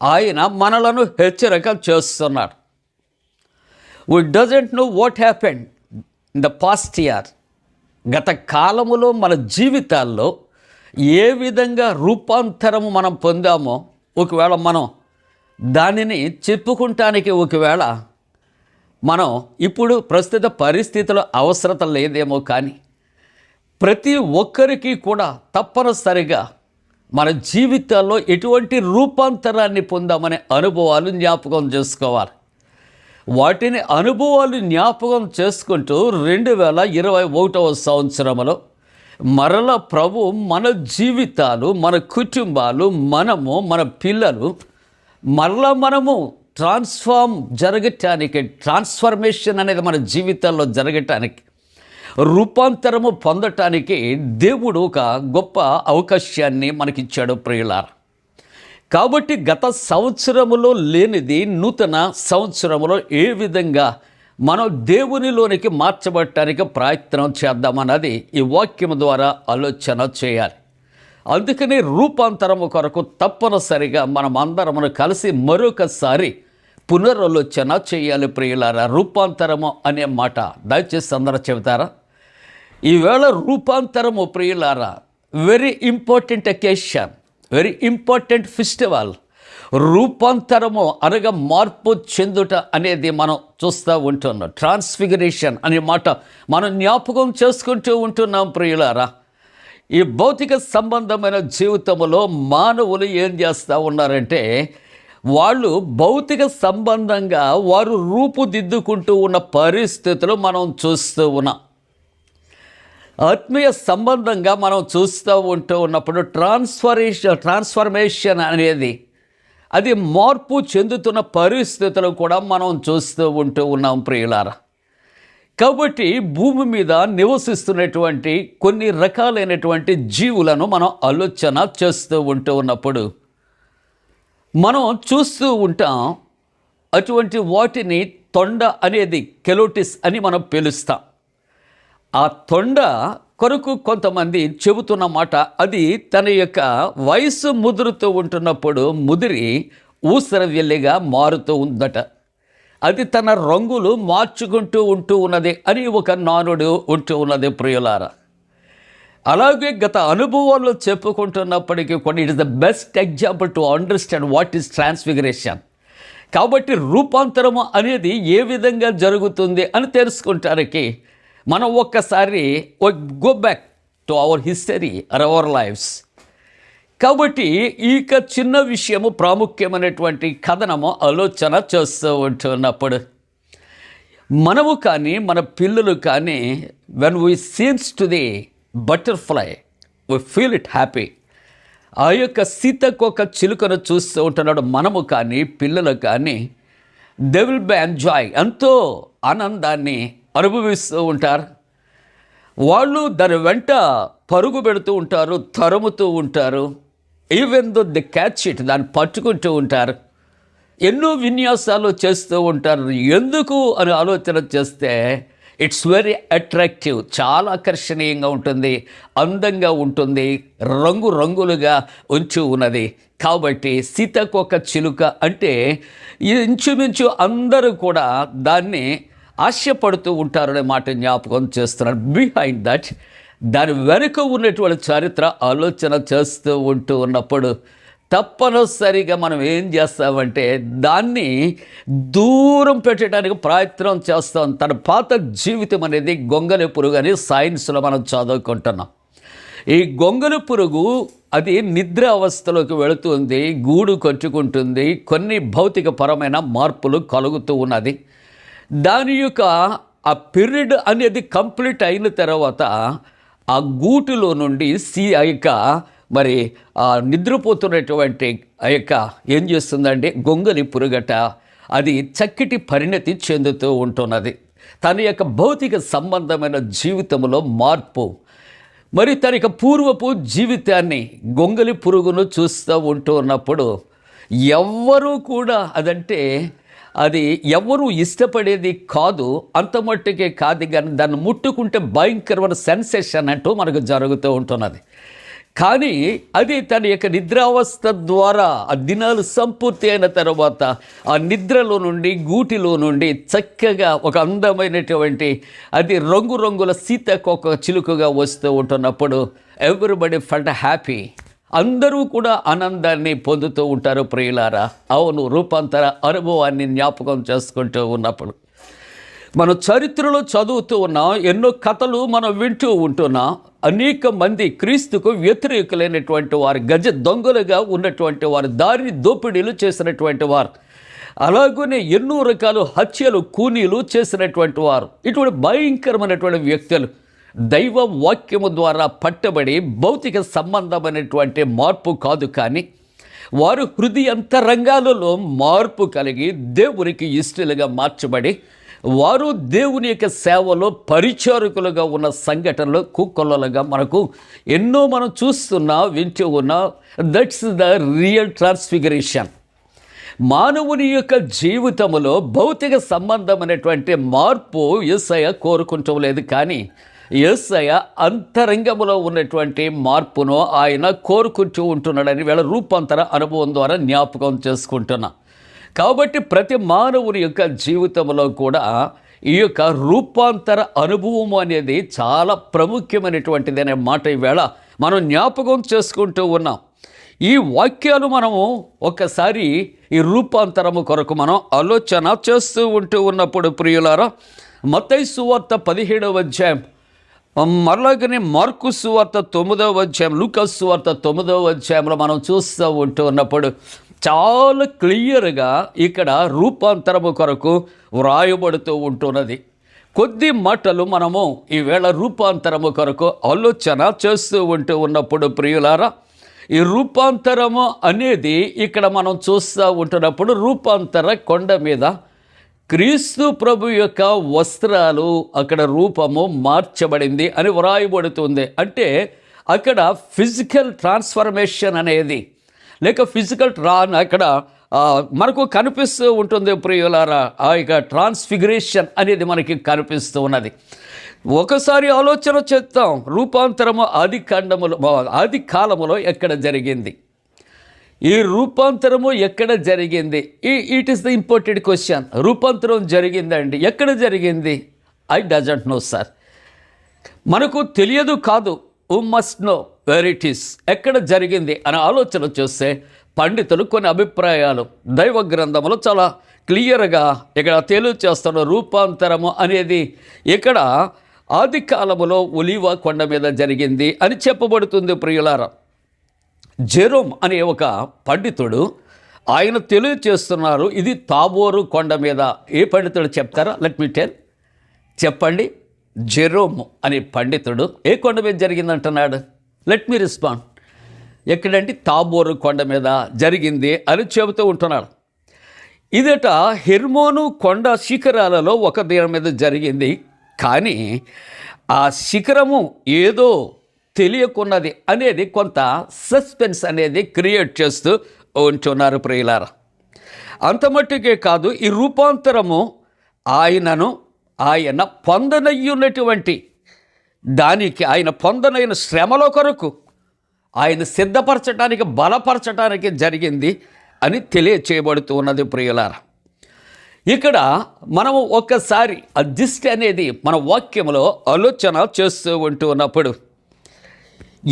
ఆయన మనలను హెచ్చరిక చేస్తున్నాడు. We doesn't know what happened in the past year. గత కాలములో మన జీవితాల్లో ఏ విధంగా రూపాంతరము మనం పొందామో ఒకవేళ మనం దానిని చెప్పుకుంటానికి ఒకవేళ మనం ఇప్పుడు ప్రస్తుత పరిస్థితుల అవసరత లేదేమో, కానీ ప్రతి ఒక్కరికి కూడా తప్పనిసరిగా మన జీవితాల్లో ఎటువంటి రూపాంతరాన్ని పొందామనే అనుభవాలు జ్ఞాపకం చేసుకోవాలి. వాటిని అనుభవాలు జ్ఞాపకం చేసుకుంటూ 2021వ సంవత్సరంలో మరల ప్రభు మన జీవితాలు, మన కుటుంబాలు, మనము, మన పిల్లలు మరలా మనము ట్రాన్స్ఫర్మేషన్ అనేది మన జీవితాల్లో జరగటానికి, రూపాంతరము పొందటానికి దేవుడు ఒక గొప్ప అవకాశాన్ని మనకిచ్చాడు ప్రియులారా. కాబట్టి గత సంవత్సరములో లేనిది నూతన సంవత్సరములో ఏ విధంగా మనం దేవునిలోనికి మార్చబడటానికి ప్రయత్నం చేద్దామన్నది ఈ వాక్యం ద్వారా ఆలోచన చేయాలి. అందుకని రూపాంతరము కొరకు తప్పనిసరిగా మనం అందరము కలిసి మరొకసారి పునరాలోచన చేయాలి ప్రియులారా. రూపాంతరము అనే మాట దయచేసి అందరూ చెబుతారా? ఈవేళ రూపాంతరము ప్రియులారా very important occasion, very important festival. రూపాంతరము అనగా మార్పు చెందుట అనేది మనం చూస్తూ ఉంటున్నాం. ట్రాన్స్ఫిగరేషన్ అనే మాట మనం జ్ఞాపకం చేసుకుంటూ ఉంటున్నాం ప్రియులారా. ఈ భౌతిక సంబంధమైన జీవితంలో మానవులు ఏం చేస్తూ ఉన్నారంటే వాళ్ళు భౌతిక సంబంధంగా వారు రూపుదిద్దుకుంటూ ఉన్న పరిస్థితులు మనం చూస్తూ ఉన్నాం. ఆత్మీయ సంబంధంగా మనం చూస్తూ ఉన్నప్పుడు ట్రాన్స్ఫర్మేషన్ అనేది అది మార్పు చెందుతున్న పరిస్థితులు కూడా మనం చూస్తూ ఉన్నాం ప్రియులారా. కాబట్టి భూమి మీద నివసిస్తున్నటువంటి కొన్ని రకాలైనటువంటి జీవులను మనం ఆలోచన చేస్తూ ఉన్నప్పుడు మనం చూస్తూ ఉంటాం. అటువంటి వాటిని తొండ అనేది కెలోటిస్ అని మనం పిలుస్తాం. ఆ తొండ కొరకు కొంతమంది చెబుతున్న మాట, అది తన యొక్క వయసు ముదురుతూ ఉంటున్నప్పుడు ముదిరి ఊసరవెల్లిగా మారుతూ ఉందట. అది తన రంగులు మార్చుకుంటూ ఉన్నది అని ఒక నానుడు ఉన్నది ప్రియులారా. అలాగే గత అనుభవాల్లో చెప్పుకుంటున్నప్పటికీ కొన్ని it is the best example to understand what is transfiguration. కాబట్టి రూపాంతరము అనేది ఏ విధంగా జరుగుతుంది అని తెలుసుకుంటానికి మనం ఒక్కసారి go back to our history or our lifes. కాబట్టి ఈ చిన్న విషయము ప్రాముఖ్యమైనటువంటి కథనము ఆలోచన చేస్తూ ఉంటున్నప్పుడు మనము కానీ మన పిల్లలు కానీ when we scenes to the butterfly we feel it happy. ఆ యొక్క సీతకొక చిలుకను చూస్తూ ఉంటున్నాడు మనము కానీ పిల్లలు కానీ దే విల్ బి ఎంజాయ్, ఎంతో ఆనందాన్ని అనుభవిస్తూ ఉంటారు. వాళ్ళు దాని వెంట పరుగు పెడుతూ ఉంటారు, తరుముతూ ఉంటారు. Even though the catch it, దాన్ని పట్టుకుంటూ ఉంటారు. ఎన్నో విన్యాసాలు చేస్తూ ఉంటారు. ఎందుకు అని ఆలోచన చేస్తే ఇట్స్ వెరీ అట్రాక్టివ్, చాలా ఆకర్షణీయంగా ఉంటుంది, అందంగా ఉంటుంది, రంగులుగా ఉంచి ఉన్నది. కాబట్టి సీతాకోక చిలుక అంటే ఇంచుమించు అందరూ కూడా దాన్ని ఆశపడుతూ ఉంటారనే మాట జ్ఞాపకం చేస్తున్నారు. బిహైండ్ దట్, దాని వెనుక ఉన్నటువంటి చరిత్ర ఆలోచన చేస్తూ ఉంటూ ఉన్నప్పుడు తప్పనిసరిగా మనం ఏం చేస్తామంటే దాన్ని దూరం పెట్టడానికి ప్రయత్నం చేస్తాం. తన పాత జీవితం అనేది గొంగలి పురుగు అని సైన్స్లో మనం చదువుకుంటున్నాం. ఈ గొంగలి పురుగు అది నిద్ర అవస్థలోకి వెళుతుంది, గూడు కట్టుకుంటుంది, కొన్ని భౌతిక పరమైన మార్పులు కలుగుతూ ఉన్నది. దాని యొక్క ఆ పీరియడ్ అనేది కంప్లీట్ అయిన తర్వాత ఆ గూటిలో నుండి ఆ యొక్క మరి ఆ నిద్రపోతున్నటువంటి ఆ యొక్క ఏం చేస్తుందంటే గొంగలి పురుగట అది చక్కటి పరిణతి చెందుతూ ఉంటున్నది. తన యొక్క భౌతిక సంబంధమైన జీవితంలో మార్పు, మరి తన యొక్క పూర్వపు జీవితాన్ని గొంగలి పురుగును చూస్తూ ఉంటూ ఉన్నప్పుడు ఎవ్వరూ కూడా అది ఎవరు ఇష్టపడేది కాదు, అంత మట్టుకే కాదు, కానీ దాన్ని ముట్టుకుంటే భయంకరమైన సెన్సేషన్ అంటూ మనకు జరుగుతూ ఉంటున్నది. కానీ అది తన యొక్క నిద్రావస్థ ద్వారా ఆ దినాలు సంపూర్తి అయిన తర్వాత ఆ నిద్రలో నుండి గూటిలో నుండి చక్కగా ఒక అందమైనటువంటి అది రంగుల సీతాకోక చిలుకగా వస్తూ ఉంటున్నప్పుడు ఎవ్రీబడి ఫెల్ట్ హ్యాపీ, అందరూ కూడా ఆనందాన్ని పొందుతూ ఉంటారు ప్రియులారా. అవును, రూపాంతర అనుభవాన్ని జ్ఞాపకం చేసుకుంటూ ఉన్నప్పుడు మనం చరిత్రలో చదువుతూ ఉన్నాం, ఎన్నో కథలు మనం వింటూ ఉంటున్నాం. అనేక మంది క్రీస్తుకు వ్యతిరేకులైనటువంటి వారు, గజ దొంగలుగా ఉన్నటువంటి వారు, దారిని దోపిడీలు చేసినటువంటి వారు, అలాగనే ఎన్నో రకాల హత్యలు కూనీలు చేసినటువంటి వారు, ఇటువంటి భయంకరమైనటువంటి వ్యక్తులు దైవ వాక్యము ద్వారా పట్టబడి భౌతిక సంబంధమైనటువంటి మార్పు కాదు, కానీ వారు హృదయ అంతరంగాలలో మార్పు కలిగి దేవునికి ఇష్టలుగా మార్చబడి వారు దేవుని యొక్క సేవలో పరిచారకులుగా ఉన్న సంఘటనలు కుక్కలుగా మనకు ఎన్నో మనం చూస్తున్నా వింటూ ఉన్నా. That's the real transfiguration. మానవుని యొక్క జీవితంలో భౌతిక సంబంధమైనటువంటి మార్పు యేసయ్య కోరుకుంటూ లేదు, కానీ యేసయ్య అంతరంగంలో ఉన్నటువంటి మార్పును ఆయన కోరుకుంటూ ఉంటున్నాడని వీళ్ళ రూపాంతర అనుభవం ద్వారా జ్ఞాపకం చేసుకుంటున్నా. కాబట్టి ప్రతి మానవుని యొక్క జీవితంలో కూడా ఈ యొక్క రూపాంతర అనుభవం అనేది చాలా ప్రాముఖ్యమైనటువంటిది అనే మాట ఈవేళ మనం జ్ఞాపకం చేసుకుంటూ ఉన్నాం. ఈ వాక్యాలు మనము ఒకసారి ఈ రూపాంతరము కొరకు మనం ఆలోచన చేస్తూ ఉంటూ ఉన్నప్పుడు ప్రియులారా, మత్తయి సువార్త 17వ అధ్యాయం, మరలాగనే మార్కు సువార్త 9వ అధ్యాయం, లూకా సువార్త 9వ అధ్యాయంలో మనం చూస్తూ ఉంటూ ఉన్నప్పుడు చాలా క్లియర్గా ఇక్కడ రూపాంతరము కొరకు వ్రాయబడుతూ ఉంటున్నది. కొద్ది మాటలు మనము ఈవేళ రూపాంతరము కొరకు ఆలోచన చేస్తూ ఉంటూ ఉన్నప్పుడు ప్రియులారా, ఈ రూపాంతరము అనేది ఇక్కడ మనం చూస్తూ ఉంటున్నప్పుడు రూపాంతర కొండ మీద క్రీస్తు ప్రభు యొక్క వస్త్రాలు అక్కడ రూపము మార్చబడింది అని వ్రాయబడుతుంది. అంటే అక్కడ ఫిజికల్ ట్రాన్స్ఫర్మేషన్ అనేది లేక ఫిజికల్ అక్కడ మనకు కనిపిస్తూ ఉంటుంది ప్రియులారా. ఆ యొక్క ట్రాన్స్ఫిగరేషన్ అనేది మనకి కనిపిస్తూ ఉన్నది. ఒకసారి ఆలోచన చేద్దాం, రూపాంతరము ఆది కాలములో ఎక్కడ జరిగింది? ఈ రూపాంతరము ఎక్కడ జరిగింది? It is the important question. రూపాంతరం జరిగిందండి, ఎక్కడ జరిగింది? I doesn't know sir. మనకు తెలియదు కాదు, must know where it is, ఎక్కడ జరిగింది అని ఆలోచన చేస్తే పండితులు కొన్ని అభిప్రాయాలు దైవ గ్రంథంలో చాలా క్లియర్గా ఇక్కడ తెలియచేస్తున్న రూపాంతరము అనేది ఇక్కడ ఆది కాలములో ఒలీవ కొండ మీద జరిగింది అని చెప్పబడుతుంది ప్రియులారా. జెరోమ్ అనే ఒక పండితుడు ఆయన తెలియచేస్తున్నారు, ఇది తాబోరు కొండ మీద. ఏ పండితుడు చెప్తారా? లెట్ మీ టెల్, చెప్పండి. జెరోమ్ అనే పండితుడు ఏ కొండ మీద జరిగిందంటున్నాడు? Let me respond. ఎక్కడంటే తాబోరు కొండ మీద జరిగింది అని చెబుతూ ఉంటున్నాడు. ఇదట హెర్మోను కొండ శిఖరాలలో ఒక దీని మీద జరిగింది. కానీ ఆ శిఖరము ఏదో తెలియకున్నది అనేది కొంత సస్పెన్స్ అనేది క్రియేట్ చేస్తూ ఉంటున్నారు ప్రియులారా. అంత మట్టుకే కాదు, ఈ రూపాంతరము ఆయనను ఆయన పొందనయ్యున్నటువంటి దానికి, ఆయన పొందనైన శ్రమల కొరకు ఆయన సిద్ధపరచడానికి, బలపరచడానికి జరిగింది అని తెలియచేయబడుతూ ఉన్నది ప్రియులారా. ఇక్కడ మనము ఒక్కసారి ఆ దిష్టి అనేది మన వాక్యంలో ఆలోచన చేస్తూ ఉంటూ ఉన్నప్పుడు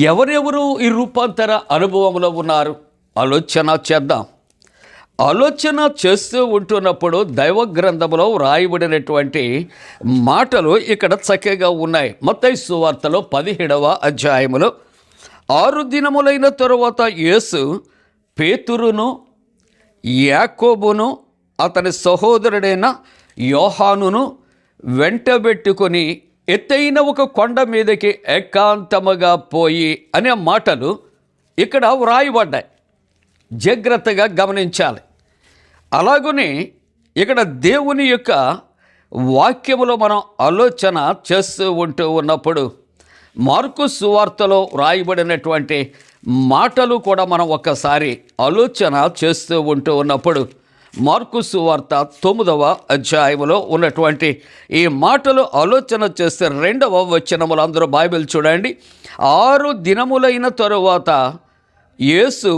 ఎవరెవరు ఈ రూపాంతర అనుభవంలో ఉన్నారు ఆలోచన చేద్దాం. ఆలోచన చేస్తూ ఉంటున్నప్పుడు దైవ గ్రంథంలో వ్రాయబడినటువంటి మాటలు ఇక్కడ చక్కగా ఉన్నాయి. మత్తయి సువార్తలో 17వ అధ్యాయములో 6 దినములైన తరువాత యేసు పేతురును, యాకోబును, అతని సహోదరుడైన యోహానును వెంటబెట్టుకొని ఎత్తైన ఒక కొండ మీదకి ఏకాంతముగా పోయి అనే మాటలు ఇక్కడ వ్రాయబడ్డాయి. జాగ్రత్తగా గమనించాలి. అలాగనే ఇక్కడ దేవుని యొక్క వాక్యములో మనం ఆలోచన చేస్తూ ఉంటూ ఉన్నప్పుడు మార్కు సువార్తలో వ్రాయబడినటువంటి మాటలు కూడా మనం ఒక్కసారి ఆలోచన చేస్తూ ఉంటూ ఉన్నప్పుడు మార్కు సువార్త 9వ అధ్యాయములో ఉన్నటువంటి ఈ మాటలు ఆలోచన చేస్తే 2వ వచనములు, అందరూ బైబిల్ చూడండి. 6 దినములైన తరువాత యేసు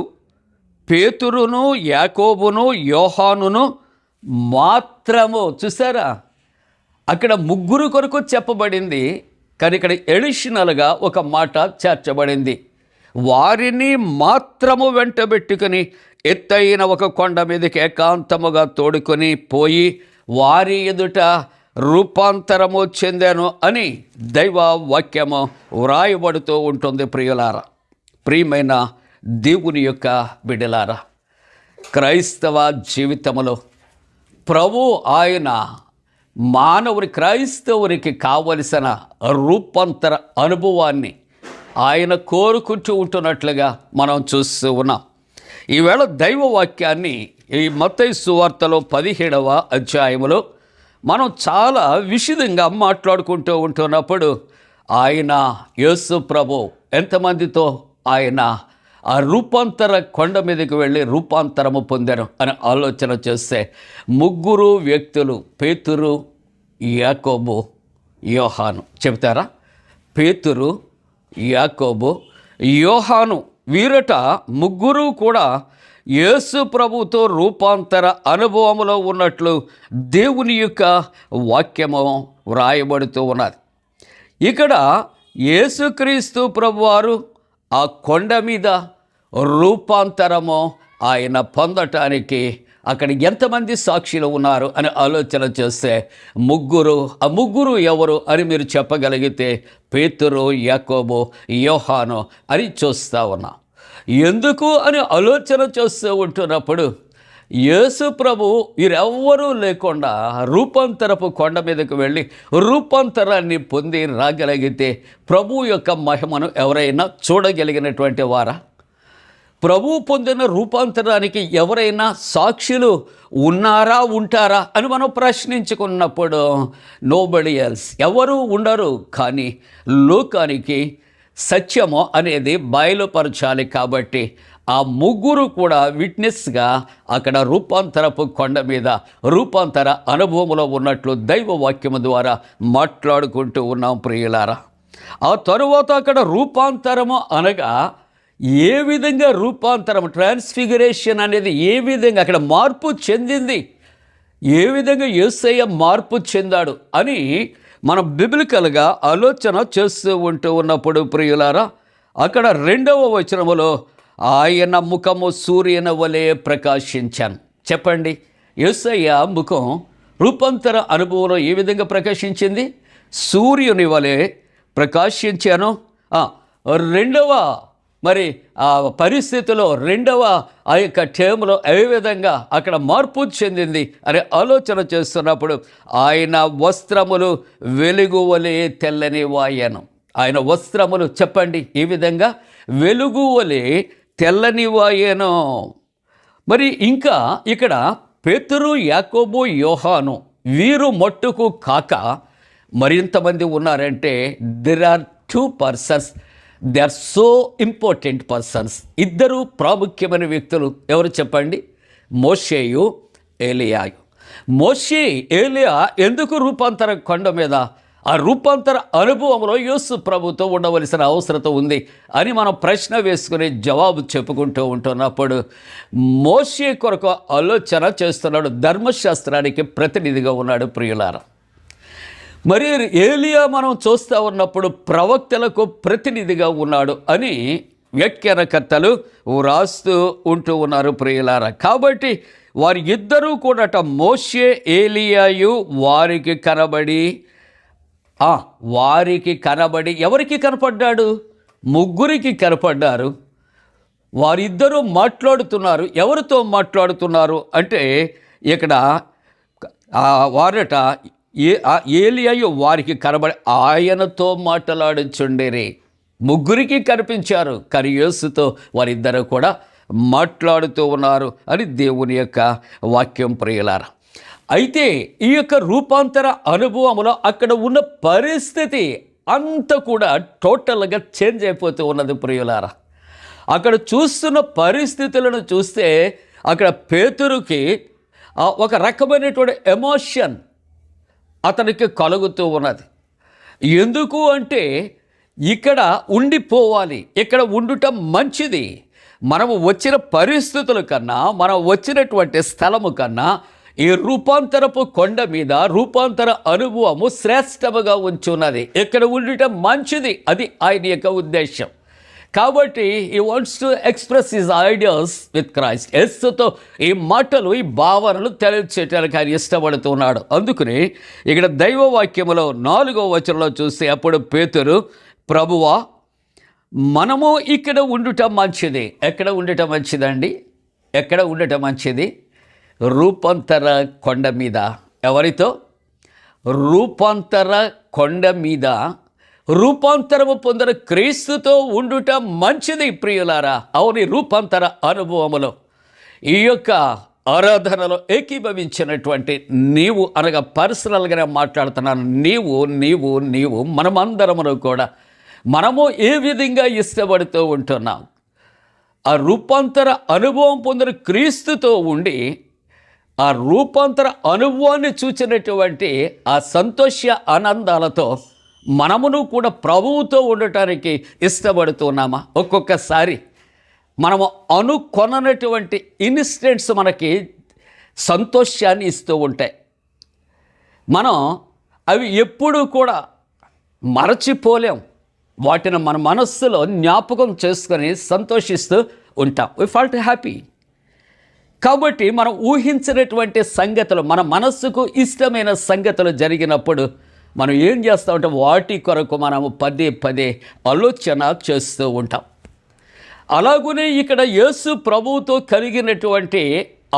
పేతురును, యాకోబును, యోహానును మాత్రము, చూసారా, అక్కడ ముగ్గురు కొరకు చెప్పబడింది, కానీ ఇక్కడ ఎడిషనల్గా ఒక మాట చేర్చబడింది. వారిని మాత్రము వెంటబెట్టుకుని ఎత్తైన ఒక కొండ మీదకి ఏకాంతముగా తోడుకొని పోయి వారి ఎదుట రూపాంతరము చెందాను అని దైవ వాక్యము వ్రాయబడుతూ ఉంటుంది. ప్రియులారా, ప్రియమైన దేవుని యొక్క బిడ్డలారా, క్రైస్తవ జీవితంలో ప్రభు ఆయన క్రైస్తవునికి కావలసిన రూపాంతర అనుభవాన్ని ఆయన కోరుకుంటూ ఉంటున్నట్లుగా మనం చూస్తూ ఉన్నాం. ఈవేళ దైవ వాక్యాన్ని ఈ మత్తయి సువార్తలో 17వ అధ్యాయములో మనం చాలా విషదంగా మాట్లాడుకుంటూ ఉంటున్నప్పుడు ఆయన యేసు ప్రభు ఎంతమందితో ఆయన ఆ రూపాంతర కొండ మీదకి వెళ్ళి రూపాంతరము పొందారు అని ఆలోచన చేస్తే 3 వ్యక్తులు, పేతురు, యాకోబు, యోహాను. చెప్తారా? పేతురు, యాకోబు, యోహాను వీరట 3 కూడా యేసు ప్రభుతో రూపాంతర అనుభవములో ఉన్నట్లు దేవుని యొక్క వాక్యము వ్రాయబడుతూ ఉన్నది. ఇక్కడ యేసుక్రీస్తు ప్రభువారు ఆ కొండ మీద రూపాంతరము ఆయన పొందటానికి అక్కడ ఎంతమంది సాక్షులు ఉన్నారు అని ఆలోచన చేస్తే 3. ఆ 3 ఎవరు అని మీరు చెప్పగలిగితే పేతురు, యాకోబు, యోహాను అని చూస్తూ ఉన్నాం. ఎందుకు అని ఆలోచన చేస్తూ ఉంటున్నప్పుడు యేసు ప్రభు వీరెవ్వరూ లేకుండా రూపాంతరపు కొండ మీదకు వెళ్ళి రూపాంతరాన్ని పొంది రాగలిగితే ప్రభు యొక్క మహిమను ఎవరైనా చూడగలిగినటువంటి వారా? ప్రభు పొందిన రూపాంతరానికి ఎవరైనా సాక్షులు ఉన్నారా, ఉంటారా అని మనం ప్రశ్నించుకున్నప్పుడు నోబడి ఎల్స్, ఎవరు ఉండరు. కానీ లోకానికి సత్యము అనేది బయలుపరచాలి కాబట్టి ఆ 3 కూడా విట్నెస్గా అక్కడ రూపాంతరపు కొండ మీద రూపాంతర అనుభవంలో ఉన్నట్లు దైవ వాక్యము ద్వారా మాట్లాడుకుంటూ ఉన్నాం ప్రియులారా. ఆ తరువాత అక్కడ రూపాంతరము అనగా ఏ విధంగా రూపాంతరం, ట్రాన్స్ఫిగరేషన్ అనేది ఏ విధంగా అక్కడ మార్పు చెందింది, ఏ విధంగా యేసయ్య మార్పు చెందాడు అని మనం బిబ్లికల్గా ఆలోచన చేస్తూ ఉంటూ ఉన్నప్పుడు ప్రియులారా, అక్కడ 2వ వచనములో ఆయన ముఖము సూర్యుని వలె ప్రకాశించాను. చెప్పండి, యేసయ్య ముఖం రూపాంతర అనుభవంలో ఏ విధంగా ప్రకాశించింది? సూర్యుని వలె ప్రకాశించాను. 2వ మరి ఆ పరిస్థితిలో 2వ ఆ యొక్క టైంలో ఏ విధంగా అక్కడ మార్పు చెందింది అనే ఆలోచన చేస్తున్నప్పుడు ఆయన వస్త్రములు వెలుగు వలె తెల్లని వాయను. ఆయన వస్త్రములు చెప్పండి ఈ విధంగా వెలుగు వలె తెల్లని వాయను. మరి ఇంకా ఇక్కడ పేతురు, యాకోబు, యోహాను వీరు మట్టుకు కాక మరింతమంది ఉన్నారంటే there are 2 persons. They are so important persons. 2 ప్రాముఖ్యమైన వ్యక్తులు ఎవరు చెప్పండి? మోషేయు, ఏలియాయు. మోషే ఏలియా ఎందుకు రూపాంతర కొండ మీద? ఆ రూపాంతర అనుభవంలో యేసు ప్రభుతో ఉండవలసిన అవసరత ఉంది అని మనం ప్రశ్న వేసుకుని జవాబు చెప్పుకుంటూ ఉంటున్నప్పుడు మోషే కొరకు ఆలోచన చేస్తున్నాడు. ధర్మశాస్త్రానికి ప్రతినిధిగా ఉన్నాడు ప్రియులారా. మరి ఏలియా మనం చూస్తూ ఉన్నప్పుడు ప్రవక్తలకు ప్రతినిధిగా ఉన్నాడు అని వ్యాఖ్యానకర్తలు వ్రాస్తూ ఉంటూ ఉన్నారు ప్రియులారా. కాబట్టి వారి ఇద్దరూ కూడాట మోషే ఏలియాయు వారికి కనబడి ఎవరికి కనపడ్డాడు? ముగ్గురికి కనపడ్డారు. వారిద్దరూ మాట్లాడుతున్నారు. ఎవరితో మాట్లాడుతున్నారు అంటే ఇక్కడ వారట ఏలియాయు వారికి కనబడి ఆయనతో మాట్లాడుచుండేరే. ముగ్గురికి కనిపించారు, కానీ యేసుతో వారిద్దరూ కూడా మాట్లాడుతూ ఉన్నారు అని దేవుని యొక్క వాక్యం ప్రియులారా. అయితే ఈ యొక్క రూపాంతర అనుభవంలో అక్కడ ఉన్న పరిస్థితి అంతా కూడా టోటల్గా చేంజ్ అయిపోతూ ఉన్నది ప్రియులారా. అక్కడ చూస్తున్న పరిస్థితులను చూస్తే అక్కడ పేతురుకి ఒక రకమైనటువంటి ఎమోషన్ అతనికి కలుగుతూ ఉన్నది. ఎందుకు అంటే ఇక్కడ ఉండిపోవాలి, ఇక్కడ ఉండటం మంచిది. మనము వచ్చిన పరిస్థితుల కన్నా, మనం వచ్చినటువంటి స్థలము కన్నా ఈ రూపాంతరపు కొండ మీద రూపాంతర అనుభవము శ్రేష్టముగా ఉంచున్నది. ఇక్కడ ఉండటం మంచిది, అది ఆయన యొక్క ఉద్దేశం. కాబట్టి ఈ wants to express his ideas with Christ. యేసుతో ఈ మాటలు, ఈ భావనలు తెలియచేయడానికి ఆయన ఇష్టపడుతున్నాడు. అందుకని ఇక్కడ దైవవాక్యములో 4వ వచనంలో చూస్తే అప్పుడు పేతురు, ప్రభువా మనము ఇక్కడ ఉండటం మంచిది. ఎక్కడ ఉండటం మంచిదండి? ఎక్కడ ఉండటం మంచిది? రూపాంతర కొండ మీద. ఎవరితో? రూపాంతర కొండ మీద రూపాంతరము పొందిన క్రీస్తుతో ఉండుట మంచిది ప్రియులారా. అవుని రూపాంతర అనుభవములో ఈ యొక్క ఆరాధనలో ఏకీభవించినటువంటి నీవు, అనగా పర్సనల్గానే మాట్లాడుతున్నాను, నీవు మనమందరమును కూడా మనము ఏ విధంగా ఇష్టపడుతూ ఉంటున్నాం? ఆ రూపాంతర అనుభవం పొందిన క్రీస్తుతో ఉండి ఆ రూపాంతర అనుభవాన్ని చూచినటువంటి ఆ సంతోష ఆనందాలతో మనమును కూడా ప్రభువుతో ఉండటానికి ఇష్టపడుతున్నామా? ఒక్కొక్కసారి మనము అనుకొననటువంటి ఇన్సిడెంట్స్ మనకి సంతోషాన్ని ఇస్తూ ఉంటాయి. మనం అవి ఎప్పుడూ కూడా మరచిపోలేం. వాటిని మన మనస్సులో జ్ఞాపకం చేసుకొని సంతోషిస్తూ ఉంటాం. We felt happy. కాబట్టి మనం ఊహించినటువంటి సంగతులు, మన మనస్సుకు ఇష్టమైన సంగతులు జరిగినప్పుడు మనం ఏం చేస్తామంటే వాటి కొరకు మనము పదే ఆలోచన చేస్తూ ఉంటాం. అలాగనే ఇక్కడ యేసు ప్రభువుతో కలిగినటువంటి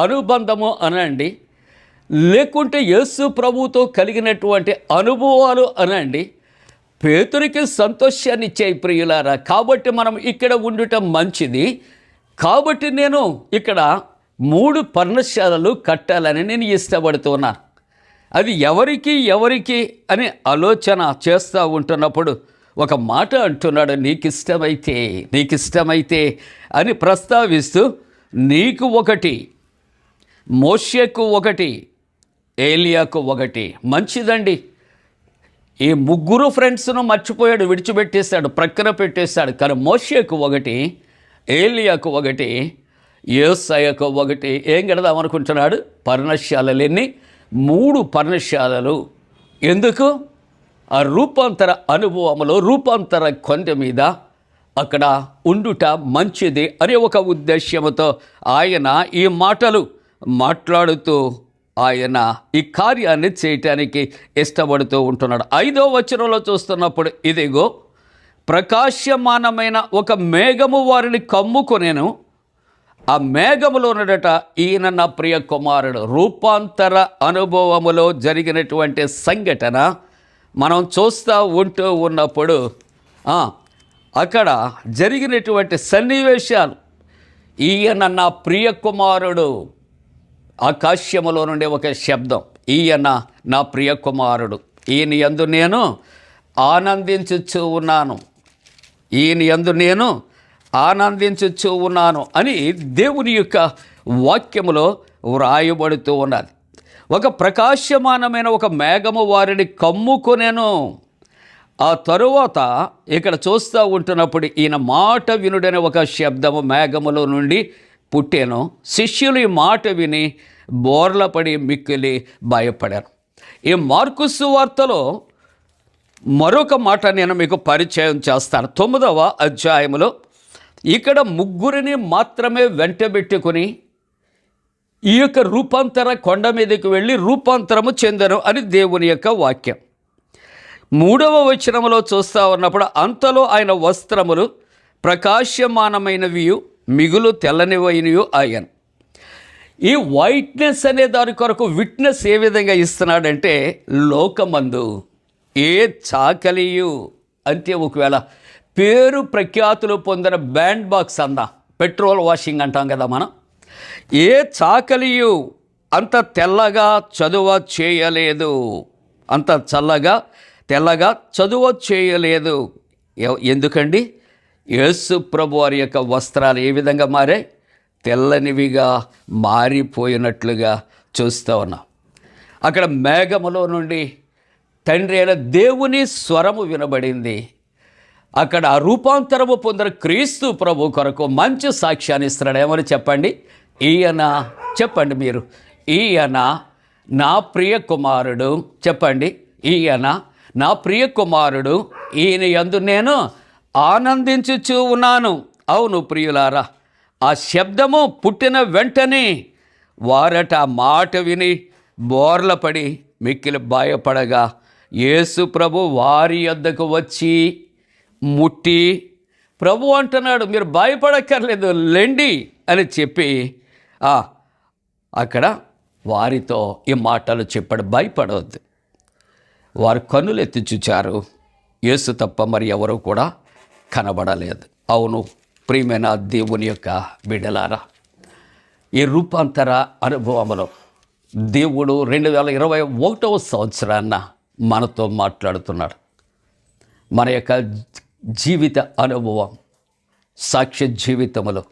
అనుబంధము అనండి, లేకుంటే యేసు ప్రభువుతో కలిగినటువంటి అనుభవాలు అనండి, పేతురికి సంతోషాన్ని ఇచ్చాయి ప్రియులారా. కాబట్టి మనం ఇక్కడ ఉండటం మంచిది. కాబట్టి నేను ఇక్కడ 3 పర్ణశాలలు కట్టాలని నేను ఇష్టపడుతున్నాను. అది ఎవరికి అని ఆలోచన చేస్తూ ఉంటున్నప్పుడు ఒక మాట అంటున్నాడు, నీకిష్టమైతే అని ప్రస్తావిస్తూ, నీకు 1, మోషేకు 1, ఏలియాకు 1. మంచిదండి. ఈ 3 ఫ్రెండ్స్ను మర్చిపోయాడు, విడిచిపెట్టేశాడు, ప్రక్కన పెట్టేశాడు. కానీ మోషేకు 1, ఏలియాకు 1, యోసాయకు 1. ఏం కడదామనుకుంటున్నాడు? పర్ణశాలలెన్ని? 3 పర్ణశాలలు. ఎందుకు? ఆ రూపాంతర అనుభవంలో రూపాంతర కొండ మీద అక్కడ ఉండుట మంచిది అనే ఒక ఉద్దేశ్యముతో ఆయన ఈ మాటలు మాట్లాడుతూ ఆయన ఈ కార్యాన్ని చేయటానికి ఇష్టపడుతూ ఉంటున్నాడు. 5వ వచనంలో చూస్తున్నప్పుడు, ఇదిగో ప్రకాశమానమైన ఒక మేఘము వారిని కమ్ముకొనెను, ఆ మేఘములో ఉన్నట ఈయన నా ప్రియ కుమారుడు. రూపాంతర అనుభవములో జరిగినటువంటి సంఘటన మనం చూస్తూ ఉంటూ ఉన్నప్పుడు అక్కడ జరిగినటువంటి సన్నివేశాలు, ఈయన నా ప్రియ కుమారుడు. ఆకాశములో నుండి ఒక శబ్దం, ఈయన నా ప్రియ కుమారుడు, ఈయన యందు నేను ఆనందించుచూ ఉన్నాను అని దేవుని యొక్క వాక్యములో వ్రాయబడుతూ ఉన్నది. ఒక ప్రకాశమానమైన ఒక మేఘము వారిని కమ్ముకొనెను. ఆ తరువాత ఇక్కడ చూస్తూ ఉంటున్నప్పుడు ఈయన మాట వినుడనే ఒక శబ్దము మేఘములో నుండి పుట్టెను. శిష్యులు ఈ మాట విని బోర్లపడి మిక్కిలి భయపడారు. ఈ మార్కు సువార్తలో మరొక మాట నేను మీకు పరిచయం చేస్తాను. 9వ అధ్యాయంలో ఇక్కడ ముగ్గురిని మాత్రమే వెంటబెట్టుకుని ఈ యొక్క రూపాంతర కొండ మీదకి వెళ్ళి రూపాంతరము చెందను అని దేవుని యొక్క వాక్యం. 3వ వచనంలో చూస్తూ ఉన్నప్పుడు అంతలో ఆయన వస్త్రములు ప్రకాశమానమైనవి మిగులు తెల్లనివైనవి అయ్యాను. ఈ వైట్నెస్ అనే దాని కొరకు విట్నెస్ ఏ విధంగా ఇస్తున్నాడంటే, లోకమందు ఏ చాకలియు అంటే ఒకవేళ పేరు ప్రఖ్యాతులు పొందిన బ్యాండ్ బాక్స్ పెట్రోల్ వాషింగ్ అంటాం కదా మనం, ఏ చాకలియు అంత తెల్లగా చదువ చేయలేదు, అంత తెల్లగా చదువ చేయలేదు. ఎందుకండి? యేసు ప్రభు వారి యొక్క వస్త్రాలు ఏ విధంగా మారాయి? తెల్లనివిగా మారిపోయినట్లుగా చూస్తూ ఉన్నాం. అక్కడ మేఘములో నుండి తండ్రి అయిన దేవుని స్వరము వినబడింది. అక్కడ రూపాంతరము పొందిన క్రీస్తు ప్రభు కొరకు మంచి సాక్ష్యాన్ని ఇస్తున్నాడు. ఏమని చెప్పండి? చెప్పండి మీరు, ఈయన నా ప్రియ కుమారుడు. చెప్పండి, ఈయన నా ప్రియ కుమారుడు, ఈయన యందు నేను ఆనందించుచూ ఉన్నాను. అవును ప్రియులారా, ఆ శబ్దము పుట్టిన వెంటనే వారట ఆ మాట విని బోర్లపడి మిక్కిలి భయపడగా యేసు ప్రభు వారి యొద్దకు వచ్చి ముట్టి, ప్రభు అంటున్నాడు మీరు భయపడక్కర్లేదు లెండి అని చెప్పి అక్కడ వారితో ఈ మాటలు చెప్పాడు. భయపడవద్దు. వారు కన్నులు ఎత్తి చూచారు, యేసు తప్ప మరి ఎవరు కూడా కనబడలేదు. అవును ప్రియమైన దేవుని యొక్క బిడ్డలారా, ఈ రూపాంతర అనుభవంలో దేవుడు 2021వ సంవత్సరాన్న మనతో మాట్లాడుతున్నాడు. మన యొక్క జీవిత అనుభవం, సాక్ష్య జీవితంలో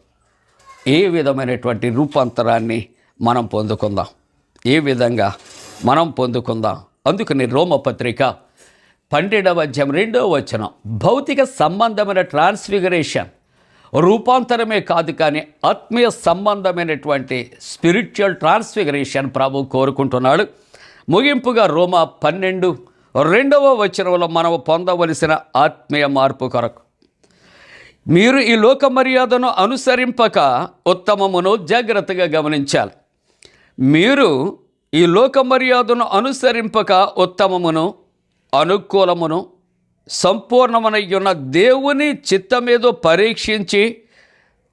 ఏ విధమైనటువంటి రూపాంతరాన్ని మనం పొందుకుందాం, ఏ విధంగా మనం పొందుకుందాం. అందుకని రోమపత్రిక 12వ అధ్యాయం 2వ వచనం, భౌతిక సంబంధమైన ట్రాన్స్ఫిగరేషన్ రూపాంతరమే కాదు కానీ ఆత్మీయ సంబంధమైనటువంటి స్పిరిచువల్ ట్రాన్స్ఫిగరేషన్ ప్రభు కోరుకుంటున్నాడు. ముగింపుగా రోమా 12:2 వచనంలో మనం పొందవలసిన ఆత్మీయ మార్పు కొరకు, మీరు ఈ లోక మర్యాదను అనుసరింపక ఉత్తమమును జాగ్రత్తగా గమనించాలి. మీరు ఈ లోక మర్యాదను అనుసరింపక ఉత్తమమును అనుకూలమును సంపూర్ణమనయ్యున్న దేవుని చిత్తమేదో పరీక్షించి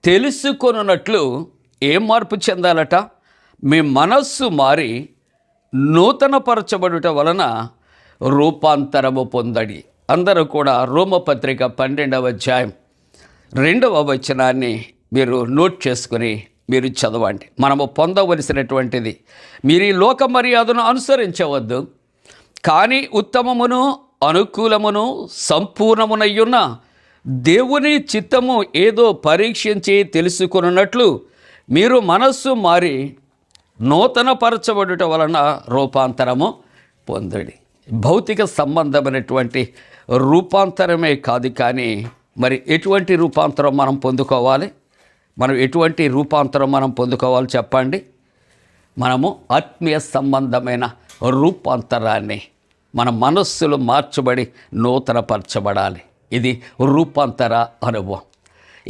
తెలుసుకొనున్నట్లు ఏం మార్పు చెందాలట? మీ మనస్సు మారి నూతనపరచబడుట వలన రూపాంతరము పొందడి. అందరూ కూడా రోమపత్రిక 12వ అధ్యాయం 2వ వచనాన్ని మీరు నోట్ చేసుకుని మీరు చదవండి. మనము పొందవలసినటువంటిది, మీరు ఈ లోక మర్యాదను అనుసరించవద్దు, కానీ ఉత్తమమును అనుకూలమును సంపూర్ణమునయ్యున్న దేవుని చిత్తము ఏదో పరీక్షించి తెలుసుకున్నట్లు మీరు మనస్సు మారి నూతనపరచబడుట వలన రూపాంతరము పొందడి. భౌతిక సంబంధమైనటువంటి రూపాంతరమే కాదు కానీ మరి ఎటువంటి రూపాంతరం మనం పొందుకోవాలి? ఎటువంటి రూపాంతరం మనం పొందుకోవాలి చెప్పండి? మనము ఆత్మీయ సంబంధమైన రూపాంతరాన్ని, మన మనస్సులు మార్చబడి నూతనపరచబడాలి. ఇది రూపాంతర అనుభవం.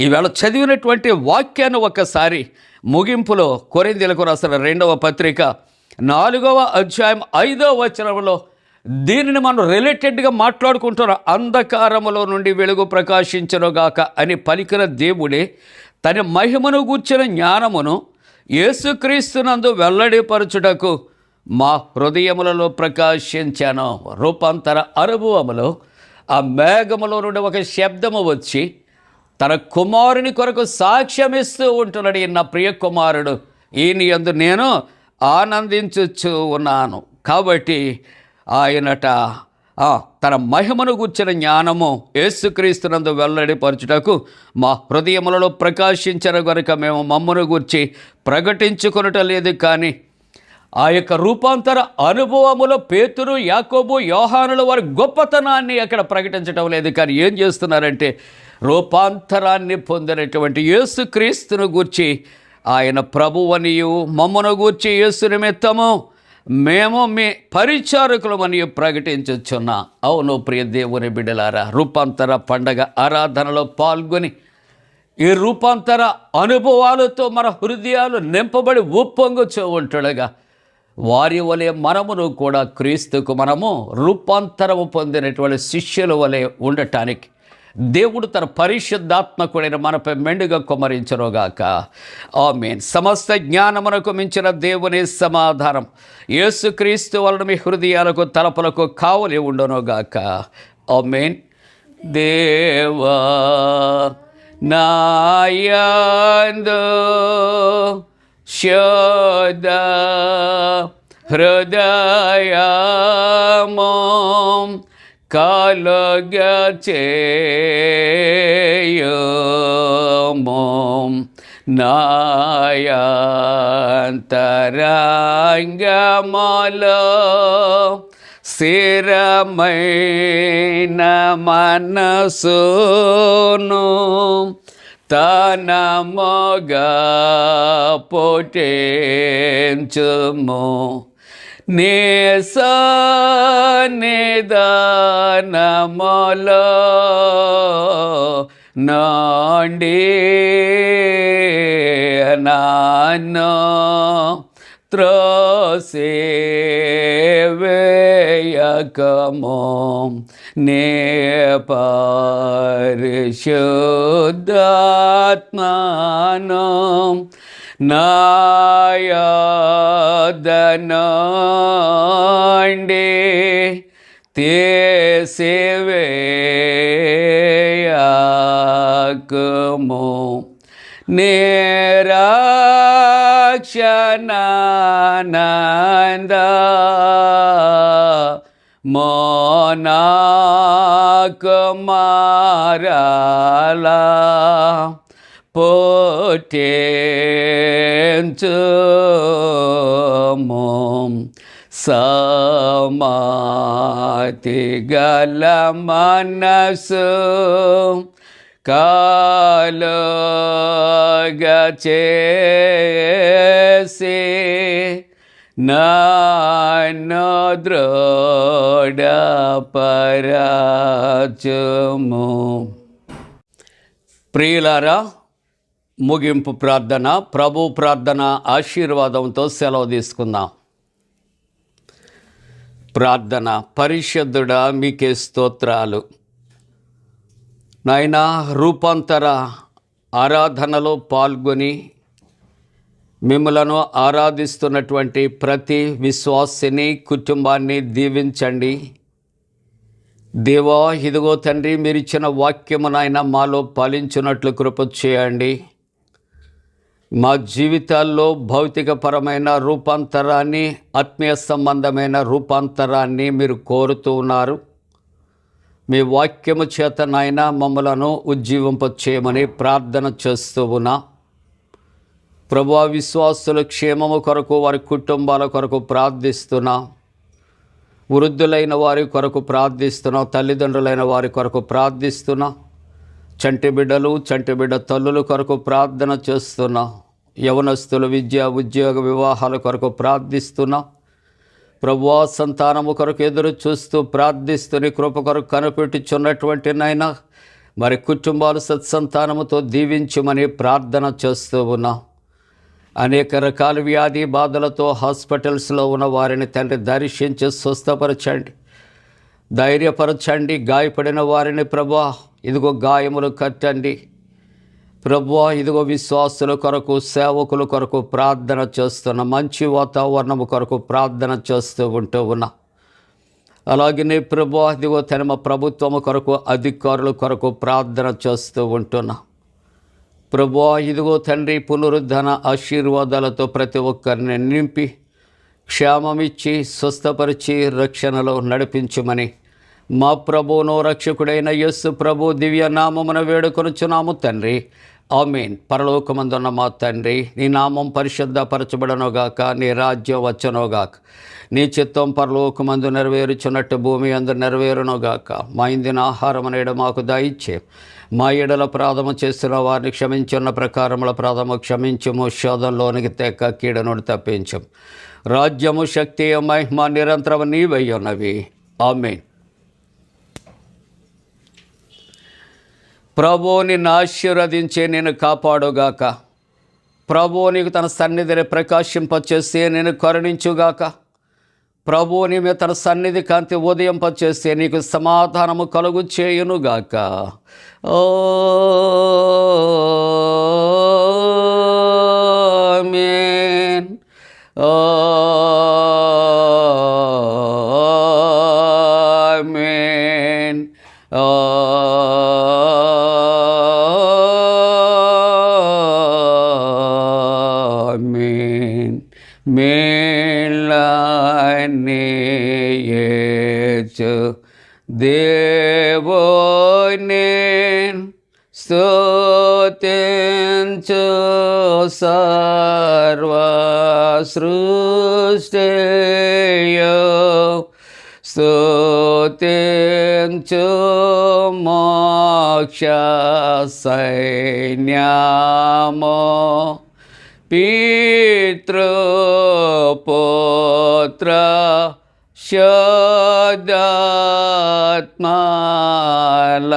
ఈవేళ చదివినటువంటి వాక్యాన్ని ఒకసారి ముగింపులో కొరింథీయులకు రాసిన 2వ పత్రిక 4వ అధ్యాయం 5వ వచనంలో దీనిని మనం రిలేటెడ్గా మాట్లాడుకుంటున్నాం. అంధకారములో నుండి వెలుగు ప్రకాశించునుగాక అని పలికిన దేవుడే తన మహిమను గూర్చిన జ్ఞానమును యేసుక్రీస్తునందు వెల్లడిపరచుటకు మా హృదయములలో ప్రకాశించాను. రూపాంతర అనుభవములో ఆ మేఘములో నుండి ఒక శబ్దము వచ్చి తన కుమారుని కొరకు సాక్ష్యమిస్తూ ఉంటున్నాడు. నా ప్రియ కుమారుడు, ఈయన యందు నేను ఆనందించుచు ఉన్నాను. కాబట్టి ఆయనట తన మహిమను గూర్చిన జ్ఞానము యేసుక్రీస్తునందు వెల్లడిపరచుటకు మా హృదయములలో ప్రకాశించిన గనుక మేము మమ్మను గూర్చి ప్రకటించుకొనటం లేదు, కానీ ఆ యొక్క రూపాంతర అనుభవములో పేతురు, యాకోబు, యోహానుల వారి గొప్పతనాన్ని అక్కడ ప్రకటించడం లేదు. కానీ ఏం చేస్తున్నారంటే రూపాంతరాన్ని పొందినటువంటి యేసుక్రీస్తును గూర్చి, ఆయన ప్రభువనియు మమ్మను గూర్చి యేసు నిమిత్తము మేము మీ పరిచారకులమని ప్రకటించుచున్నా. అవును ప్రియ దేవుని బిడ్డలారా, రూపాంతర పండగ ఆరాధనలో పాల్గొని ఈ రూపాంతర అనుభవాలతో మన హృదయాలు నింపబడి ఉప్పొంగుచూ ఉంటుండగా వారి వలె మనమును కూడా క్రీస్తుకు మనము రూపాంతరము పొందినటువంటి శిష్యుల వలె ఉండటానికి దేవుడు తన పరిశుద్ధాత్మకుడైన మనపై మెండుగా కుమ్మరించునుగాక. ఆమేన్. సమస్త జ్ఞానమునకు మించిన దేవుని సమాధానం యేసుక్రీస్తు వలన మీ హృదయాలకు తలపులకు కావలి ఉండునుగాక. ఆమేన్. దేవా నాయందు శుద్ధ హృదయము కలుగచేయుము, నాయంతరంగములో స్థిరమైన మనసును తనముగా పుట్టించుము, నీ సన్నిధానములో నుండి నన్ను త్రోసివేయకము, నీ పరిశుద్ధాత్మను నా యొద్ద నుండి తీసివేయకము, నిరక్షణానంద మోనాకుమారాలా పుట్టించుము, సమాధి గల మనసు కలుగచేసి నన్ను దృఢపరచుము. ప్రియులారా, ముగింపు ప్రార్థన, ప్రభు ప్రార్థన ఆశీర్వాదంతో సెలవు తీసుకుందాం. ప్రార్థన. పరిశుద్ధుడా, మీకే స్తోత్రాలు నాయనా. రూపాంతర ఆరాధనలో పాల్గొని మిమ్మలను ఆరాధిస్తున్నటువంటి ప్రతి విశ్వాసిని, కుటుంబాన్ని దీవించండి దేవా. ఇదిగో తండ్రి, మీరిచ్చిన వాక్యము నాయన మాలో పాలించున్నట్లు కృప చేయండి. మా జీవితాల్లో భౌతికపరమైన రూపాంతరాన్ని, ఆత్మీయ సంబంధమైన రూపాంతరాన్ని మీరు కోరుతూ ఉన్నారు. మీ వాక్యము చేత నాయన మమ్మలను ఉజ్జీవింపచేయమని ప్రార్థన చేస్తూ ఉన్నా. ప్రభువా, విశ్వాసుల క్షేమము కొరకు, వారి కుటుంబాల కొరకు ప్రార్థిస్తున్నా. వృద్ధులైన వారి కొరకు ప్రార్థిస్తున్నా. తల్లిదండ్రులైన వారి కొరకు ప్రార్థిస్తున్నా. చంటి బిడ్డలు, చంటి బిడ్డ తల్లుల కొరకు ప్రార్థన చేస్తున్నా. యవనస్తుల విద్య, ఉద్యోగ, వివాహాల కొరకు ప్రార్థిస్తున్నా. ప్రభువా, సంతానము కొరకు ఎదురు చూస్తూ ప్రార్థిస్తుని కృప కొరకు కనిపెట్టుచున్నటువంటి నాయన మరి కుటుంబాలు సత్సంతానముతో దీవించమని ప్రార్థన చేస్తూ ఉన్నా. అనేక రకాల వ్యాధి బాధలతో హాస్పిటల్స్లో ఉన్న వారిని తండ్రి దర్శించి స్వస్థపరచండి, ధైర్యపరచండి. గాయపడిన వారిని ప్రభువా ఇదిగో గాయములు కట్టండి. ప్రభువా ఇదిగో విశ్వాసుల కొరకు, సేవకుల కొరకు ప్రార్థన చేస్తున్న, మంచి వాతావరణము కొరకు ప్రార్థన చేస్తూ ఉంటూ ఉన్నా. అలాగనే ప్రభువా ఇదిగో తన ప్రభుత్వము కొరకు, అధికారుల కొరకు ప్రార్థన చేస్తూ ఉంటున్నా. ప్రభువా ఇదిగో తండ్రి, పునరుద్ధరణ ఆశీర్వాదాలతో ప్రతి ఒక్కరిని నింపి క్షేమమిచ్చి స్వస్థపరిచి రక్షణలో నడిపించమని మా ప్రభువును రక్షకుడైన యేసు ప్రభు దివ్య నామమున వేడుకొనుచున్నాము తండ్రి. ఆమేన్. పరలోకమందున్న మా తండ్రి, నీ నామం పరిశుద్ధపరచబడనుగాక, నీ రాజ్యం వచ్చనుగాక, నీ చిత్తం పరలోకమందు నెరవేరుచున్నట్టు భూమి అందు నెరవేరునుగాక. మా ఇందిన ఆహారం నేడు మాకు దయచే, మా ఎడల ప్రాధము చేస్తున్న వారిని క్షమించున్న ప్రకారముల ప్రాధము క్షమించుము, శోధంలోనికి తెక్క కీడు నుండి తప్పించము. రాజ్యము, శక్తి, మహిమ నిరంతరము నీవై ఉన్నవి. ఆమేన్. ప్రభువు నిన్ను ఆశీర్వదించి నేను కాపాడుగాక. ప్రభువు నీకు తన సన్నిధిని ప్రకాశింపచేస్తే నేను కరుణించుగాక. ప్రభువు నీ మీద తన సన్నిధి కాంతి ఉదయింపచేస్తే నీకు సమాధానము కలుగు చేయునుగాక. ఆమేన్. ఆమేన్. ఆమేన్. మేలనేయేచు దేవునిన్ స్తుతించు సర్వ సృష్టియు, స్తుతించు మోక్ష సైన్యము, పితృపుత్ర శుద్ధాత్మల.